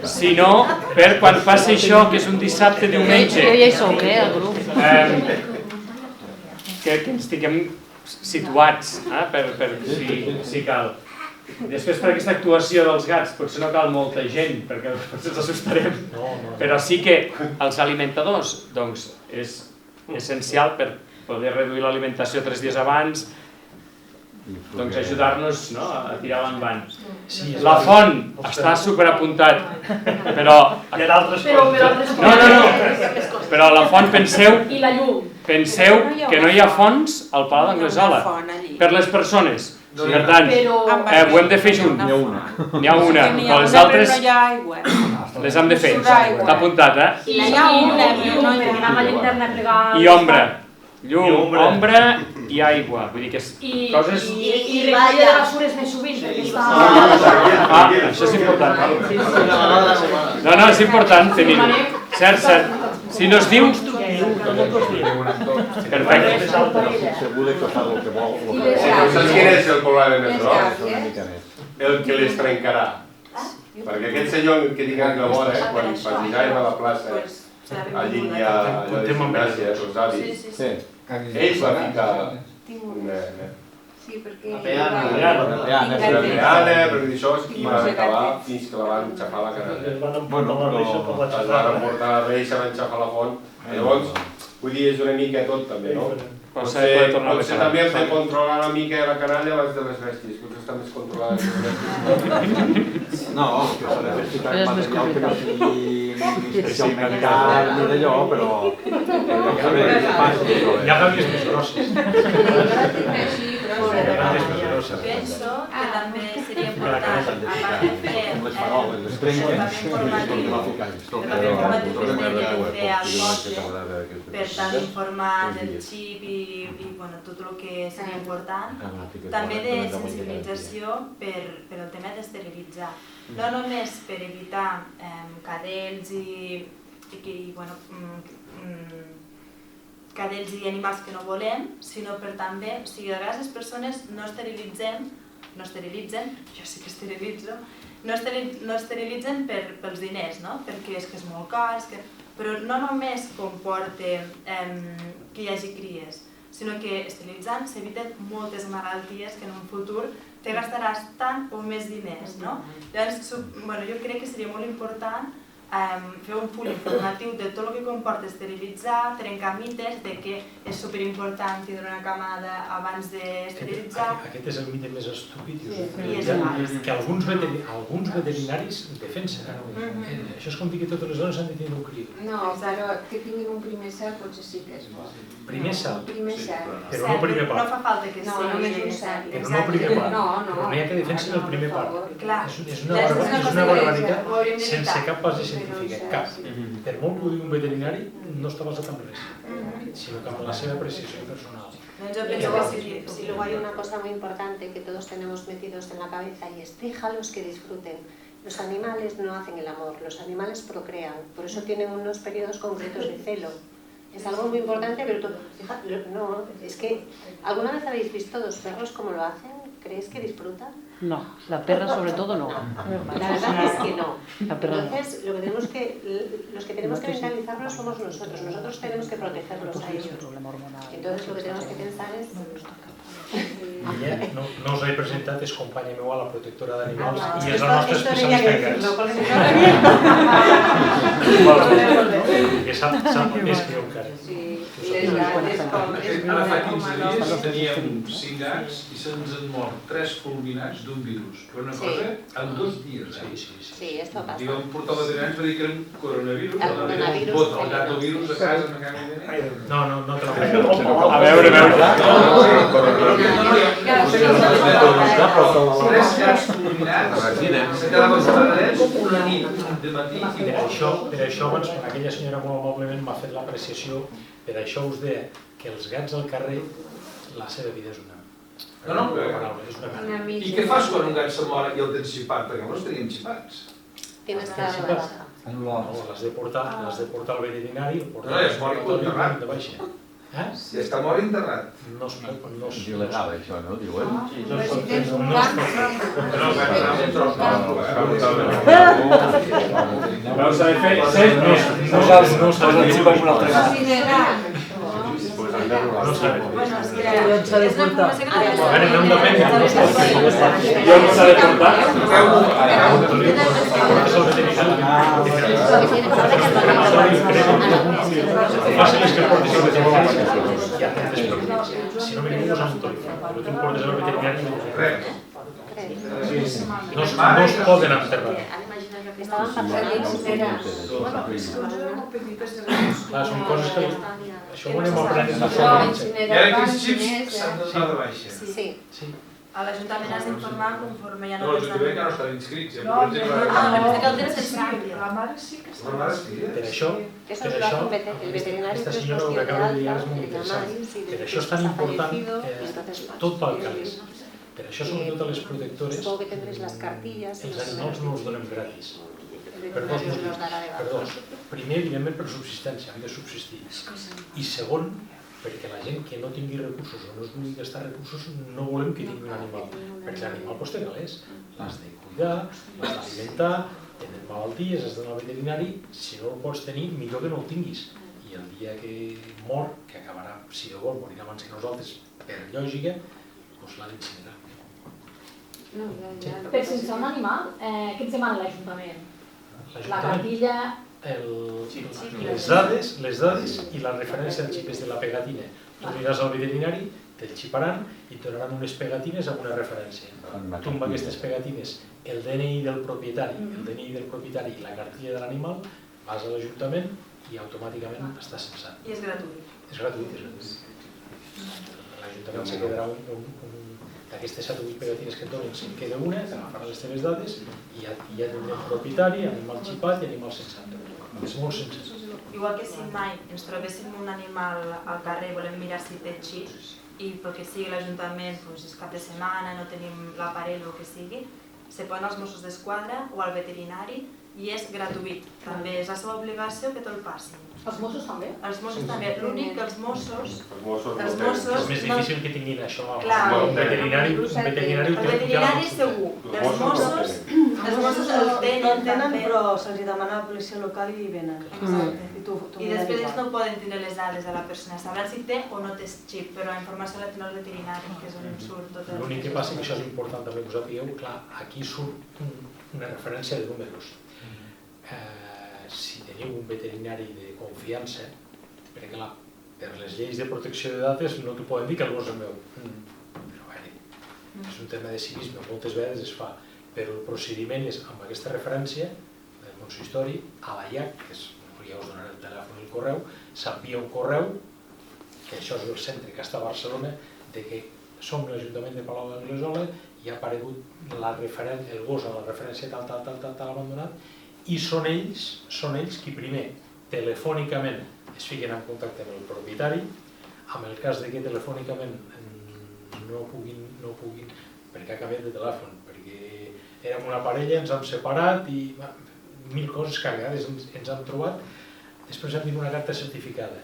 sinó per quan passi això, que és un dissabte, diumenge, jo ja hi soc, al grup, que ens tinguem situats, per si cal. Després, per aquesta actuació dels gats, potser no cal molta gent, perquè potser ens assustarem, però sí que els alimentadors, doncs, és essencial per poder reduir l'alimentació 3 dies abans, doncs ajudar-nos a tirar l'envant. La font està superapuntat, però... Però a la font penseu que no hi ha fonts al Palau d'Anglesola per les persones. Per tant, ho hem de fer junt. N'hi ha una, però les altres les hem de fer. Està apuntat, I hi ha una i ombra. llum, ombra i aigua. Vull dir que és coses... I recollida de basures més sovint, perquè està... Això és important. No, és important tenir-ho. Cert. Si no es diu... Perfecte. Segur que fa el que vol. Saps quin és el problema més gros? El que les trencarà. Perquè aquest senyor que tinc a la vora, quan passejàvem a la plaça, allí hi ha allò de gimnàsia, els avis, ells van ficar una... Sí, perquè... La peana, perquè això i van acabar fins que la van xafar la canalla. Es van emportar la reixa, van xafar la font. Llavors, vull dir, és una mica tot també, no? Potser també hem de controlar una mica la canalla abans de les bèsties, potser està més controlada que les bèsties. No, que s'ha de ficar el material que no sigui especialment car ni d'allò, però... Hi ha gàbies més grosses. Penso que també seria important, a part de fer el paper informatiu que es deia al poble, per tant informar del xip i tot el que seria important, també de sensibilització per el tema d'esterilitzar. No només per evitar cadells i cadells i animals que no volem, sinó per també, o sigui, a vegades les persones no esterilitzen, jo sí que esterilitzo, no esterilitzen pels diners, no? Perquè és que és molt car, però no només comporta que hi hagi cries, sinó que esterilitzant s'eviten moltes malalties que en un futur te gastaràs tant o més diners, no? Llavors, jo crec que seria molt important fer un full informatiu de tot el que comporta esterilitzar, trencar mites de que és superimportant tindre una camada abans d'esterilitzar. Aquest és el mite més estúpid que alguns veterinaris defensen. Això és com dir que totes les dones han de tenir un criu. No, però que tinguin un primer cel potser sí que és bo. Primer cel? Primer cel. Però no primer part. No fa falta que sigui. No, només un cel. Però no primer part. Però no hi ha que defensin el primer part. És una barbaritat sense cap base científica, cap. Per molt que ho digui un veterinari, no està basat en res, sinó que en la seva apreciació personal. Y luego hay una cosa muy importante que todos tenemos metidos en la cabeza y es déjalos que disfruten. Los animales no hacen el amor, los animales procrean, por eso tienen unos periodos concretos de celo. Es algo muy importante, pero no, es que ¿alguna vez habéis visto dos perros cómo lo hacen? ¿Creéis que disfrutan? No, la perra sobre todo no. La verdad es que no. Entonces, los que tenemos que mentalizarlos somos nosotros. Nosotros tenemos que protegerlos a ellos. Entonces, lo que tenemos que pensar es... No us he presentat, és companya meva a la protectora d'animals i és la nostra especialista en gats. Que sap més que jo encara. Ara fa 15 dies teníem 5 gats i se'ns han mort 3 fulminats d'un virus. Però una cosa, en 2 dies. Sí, esto pasa. I vam portar al veterinari per dir que era un coronavirus. El gatovirus a casa no canvi de res. No treballem. A veure. Tres gats fulminats, se quedaven separats una nit de matí i per això abans aquella senyora molt amablement m'ha fet l'apreciació, per això us deia que els gats al carrer, la seva vida és una merda. I què fas quan un gat se mor i el tens xipat? Perquè no els teníem xipats. Tienes que dar la baja. L'has de portar al veterinari, No, ja es mor enterrat. Ja està mort enterrat. No es pot. És il·legal això, no? Diuen? Si tens un gat, Però s'ha de fer... No s'ha de fer com un altre gat. No s'ha de fer. On s'ha de portar? A veure, no em depèn. I on s'ha de portar? Fàcil és que portis al veterinari. Si no venim us autoritza, però tu em portes al veterinari no es poden enterrar. Són coses que... Això ho anem aprenent. I ara aquests xips s'han de donar de baixa. Sí. A l'Ajuntament has d'informar conforme hi ha No, l'Ajuntament ja no estan inscrits. No, però que el temps es canvia. La mare sí que La mare sí, Per això, Eso lo hace el veterinario esta que es senyora ho consciente acaba de de dir alta, és molt de llamar, interessant. si Per això és tan está important fallecido, entonces, tot pel calés. Per això, sobretot a les protectores, supongo que tendréis las cartillas. els animals no els donem gratis. El Per dos veterinario motius. los dará de Per baja. dos. Primer, evidentment, per subsistència, hem de subsistir. I segon, perquè la gent que no tingui recursos o no es vulgui gastar recursos no volem que tingui un animal, perquè l'animal costa calés. L'has de cuidar, l'has d'alimentar, tenen malalties, has d'anar al veterinari, si no el pots tenir, millor que no el tinguis. I el dia que mor, que acabarà, si Déu vol, morir abans que nosaltres, per lògica, doncs l'ha d'incinerar. Per sense un animal, què ens demana l'Ajuntament? La cartilla... Les dades i la referència al xip és de la pegatina. Tu aniràs al veterinari, te'l xiparan i et donaran unes pegatines amb una referència. Tu amb aquestes pegatines, el DNI del propietari, i la cartilla de l'animal, vas a l'Ajuntament i automàticament està censat. I és gratuït. És gratuït. L'Ajuntament se quedarà d'aquestes 7 o 8 pegatines que et donen, se'n queda una, t'agafarà les teves dades i ja tindrem propietari, animal xipat i animal censat. És molt senzill. Igual que si mai ens trobéssim un animal al carrer i volem mirar si té xip i pel que sigui l'Ajuntament és cap de setmana, no tenim l'aparell o el que sigui, se poden als Mossos d'Esquadra o al veterinari i és gratuït. També és la seva obligació que te'l passin. Els Mossos també? Els Mossos també. L'únic que els Mossos... És més difícil que tinguin això. Clar. Un veterinari ho té. El veterinari segur. Els Mossos el tenen també. Però se'ls demana a la policia local i venen. I després no poden tindre les dades de la persona. Sabran si té o no té xip, però la informació la tenen el veterinari, que és on surt tot el... L'únic que passa, que això és important també que ho sapigueu, clar, aquí surt una referència de números. Si teniu un veterinari de confiança, perquè clar, per les lleis de protecció de dades no t'ho poden dir que el gos és meu. És un tema de civisme, moltes vegades es fa, però el procediment és amb aquesta referència del consistori a la IAC, que ja us donaré el telèfon i el correu, s'envia un correu, que això és el centre que està a Barcelona, de que som l'Ajuntament de Palau d'Anglesola i ha aparegut el gos a la referència tal abandonat, i són ells qui primer telefònicament es fiquen en contacte amb el propietari, en el cas de que telefònicament no puguin perquè ha canviat de telèfon, perquè érem una parella, ens hem separat i mil coses que a vegades ens hem trobat, després hem dit una carta certificada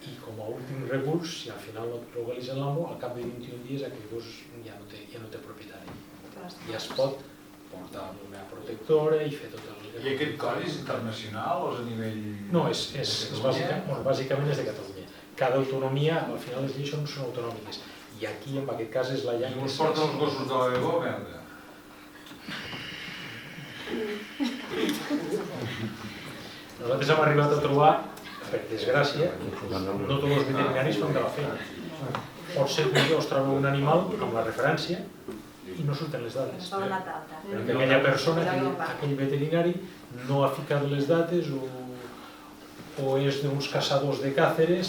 i com a últim recurs, si al final no et localitzen l'amo, al cap de 21 dies aquell gos ja no té propietari, ja es pot portar una protectora i fer tot el... I aquest codi és internacional o és a nivell... No, bàsicament és de Catalunya. Cada autonomia, al final les lleis són autonòmiques. I aquí, en aquest cas, és la llei... I us porten els gossos de la Bebo, merda? Nosaltres hem arribat a trobar, per desgràcia, no tots els veterinaris fan de la feina. Pot ser que us trobeu un animal amb la referència i no surten les dades. Perquè aquella persona, aquell veterinari, no ha ficat les dates o és d'uns caçadors de càceres,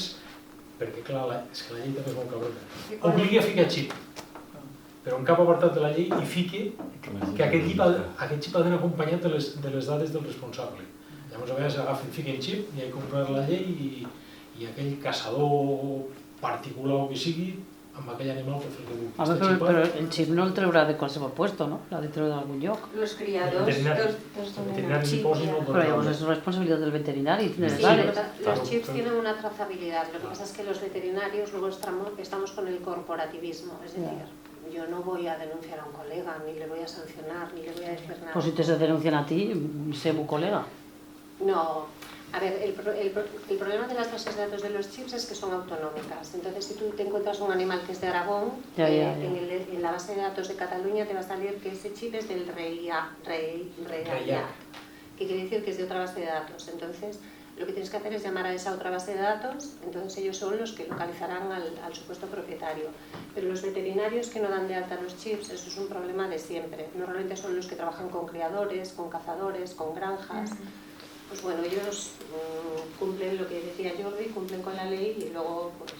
perquè clar, és que la llei també és molt cabrona. Obligui a ficar xip, però en cap apartat de la llei hi fiqui que aquest xip ha d'anar acompanyat de les dades del responsable. Llavors a vegades agafen, fiquen xip i hi ha que comprar la llei i aquell caçador particular o que sigui, amb aquell animal que fer el que però el xip no el treurà de qualsevol puesto, no? L'ha de treure d'algun lloc. Los criados donen el xip. Però llavors és responsabilitat del veterinari. Los chips tienen una trazabilidad. Lo que pasa es que los veterinarios luego estamos con el corporativismo. Es decir, yo no voy a denunciar a un colega, ni le voy a sancionar, ni le voy a decir nada. Pues si te se denuncian a ti, sé un colega. No. A ver, el problema de las bases de datos de los chips es que son autonómicas. Entonces, si tú te encuentras un animal que es de Aragón, en la base de datos de Cataluña te va a salir que ese chip es del REIAC, que quiere decir que es de otra base de datos. Entonces, lo que tienes que hacer es llamar a esa otra base de datos, entonces ellos son los que localizarán al supuesto propietario. Pero los veterinarios que no dan de alta los chips, eso es un problema de siempre. Normalmente son los que trabajan con criadores, con cazadores, con granjas. Pues bueno, ellos cumplen lo que decía Jordi, cumplen con la ley y luego, pues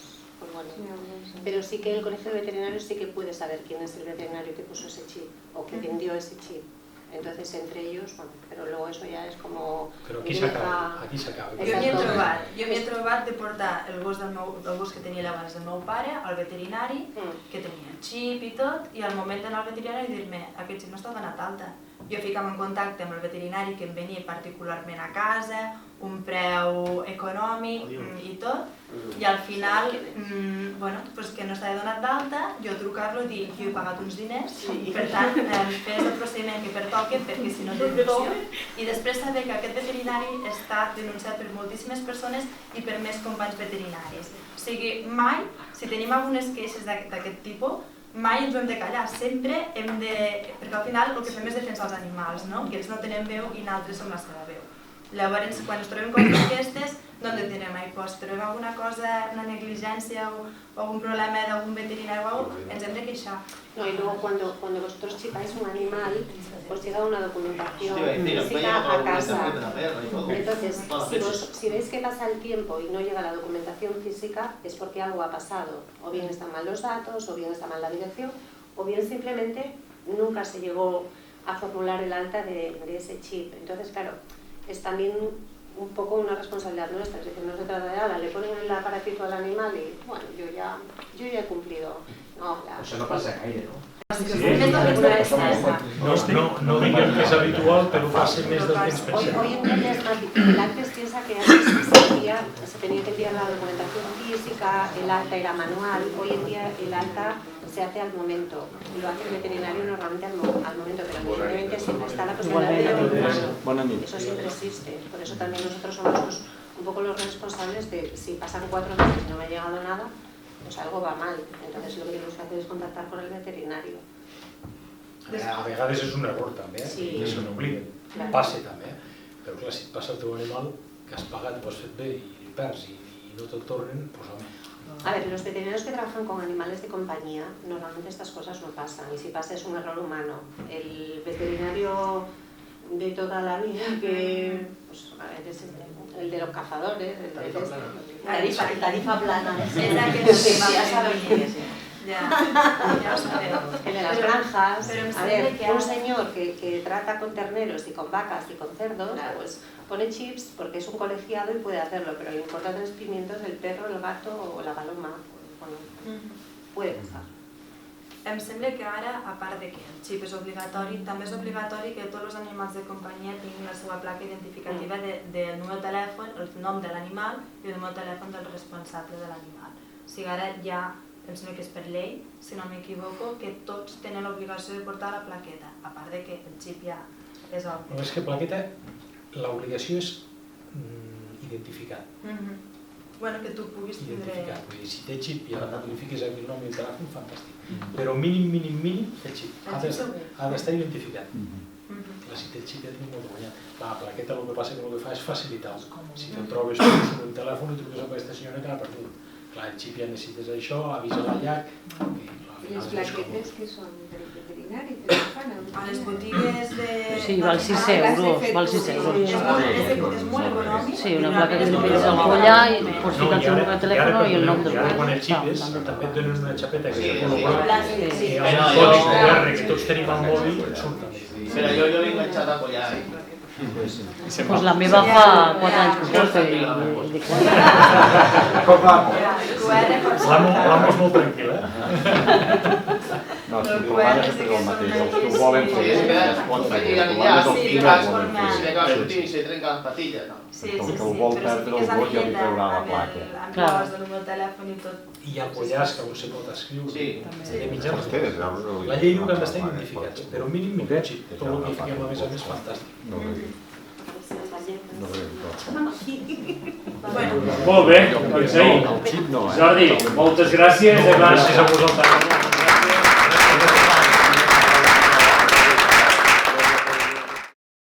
bueno. Pero sí que el colegio de veterinarios sí que puede saber quién es el veterinario que puso ese chip o que vendió ese chip. Entonces, entre ells, bueno, però luego eso ya es como... Però aquí s'acaba. Jo m'he trobat de portar el gos que tenia abans del meu pare al veterinari, que tenia el xip i tot, i al moment d'anar al veterinari dir-me, aquest xip no està donat d'alta. Jo ficava en contacte amb el veterinari que em venia particularment a casa, un preu econòmic i tot, i al final, que no estava donat d'alta, jo trucar-lo i dir, jo he pagat uns diners, per tant, fes el procediment que pertoque perquè si no té denunció. I després saber que aquest veterinari està denunciat per moltíssimes persones i per més companys veterinaris. O sigui, mai, si tenim algunes queixes d'aquest tipus, mai ens ho hem de callar, sempre hem de... perquè al final el que fem és defensar els animals, que ells no tenen veu i nosaltres som la seva veu. Llavors, quan ens trobem coses d'aquestes, no ens direm, si trobem alguna cosa, una negligència o algún problema d'algún veterinario o algo, ens hem de queixar. No, y luego cuando vosotros chipáis un animal, os llega una documentación física a casa. Entonces, si veis que pasa el tiempo y no llega la documentación física, es porque algo ha pasado. O bien están mal los datos, o bien está mal la dirección, o bien simplemente nunca se llegó a formular el alta de ese chip. Entonces, claro, es también un poco una responsabilidad nuestra, es decir, no se trata de nada, le ponen el aparatito al animal y, bueno, yo ya he cumplido. No, això no passa gaire, no? No diguem que és habitual, però passa més del que ens pensem. Hoy en día es más difícil. Antes piensa que antes se tenía que enviar la documentación física, el alta era manual, hoy en día el alta se hace al momento, y lo hace el veterinario normalmente al momento, pero evidentemente siempre está la posibilidad de humano. Eso siempre existe, por eso también nosotros somos un poco los responsables de si pasan 4 meses y no me ha llegado nada, pues algo va mal. Entonces lo que tenemos que hacer es contactar con el veterinario. A vegades és un error també, que se n'obliden, passa també, però clar, si et passa el teu animal que has pagat, ho has fet bé i perds i no te'l tornen, doncs home. A ver, los veterinarios que trabajan con animales de compañía, normalmente estas cosas no pasan, y si pasa es un error humano. El veterinario de toda la vida que, pues, el de los cazadores, tarifa plana, ya saben quién es. El de las granjas, a ver, un señor que trata con terneros y con vacas y con cerdos, pues pone chips porque es un colegiado y puede hacerlo, pero le importan los pimientos del perro, el gato o la paloma. Bueno, puede pasar. Em sembla que ara, a part de que el xip és obligatori, també és obligatori que tots els animals de companyia tinguin la seva placa identificativa del número de telèfon, el nom de l'animal i el número de telèfon del responsable de l'animal. O sigui, ara ja, em sembla que és per llei, si no m'equivoco, que tots tenen l'obligació de portar la plaqueta, a part de que el xip ja és obvi. No, és que plaqueta, l'obligació és identificat. Bueno, que tu puguis tindre... Identificat, vull dir, si té xip i ara li fiques el nom i el telèfon, fantàstic. Però mínim, el xip ha d'estar identificat. Si té el xip ja tenim molt guanyat. La plaqueta el que passa que el que fa és facilitar-ho. Si te'l trobes en un telèfon i truques a aquesta senyora que l'ha perdut. Clar, el xip ja necessites això, avisa la llac... I les plaquetes que són del veterinari, que no fan? A les botigues de... Sí, val 6 euros, val 6 euros. És molt econòmic. Sí, una placa que li penja al collar i pots ficar el seu número de telèfon i el nom del collar. Quan el xipes, també et donen una xapeta que és col·locat, i el codi QR que tots tenim al mòbil surt també. Però jo l'he enganxat a collar. Pues la meva fa 4 anys que porta i... Com l'amo és molt tranquil, No, si tu vas sempre el mateix, els que ho volen fer, es pot fer. El problema és el final quan ho Si acaba sortint i se trenca les patilles, no? El que el vol perdre el gos ja li treurà la placa. I el collar que on se pot escriure de mitjans. La llei diu que han d'estar identificats, però mínim un xip. Tot el que fiquem a més fantàstic. Molt bé, doncs ahir. Jordi, moltes gràcies. Gràcies a vosaltres.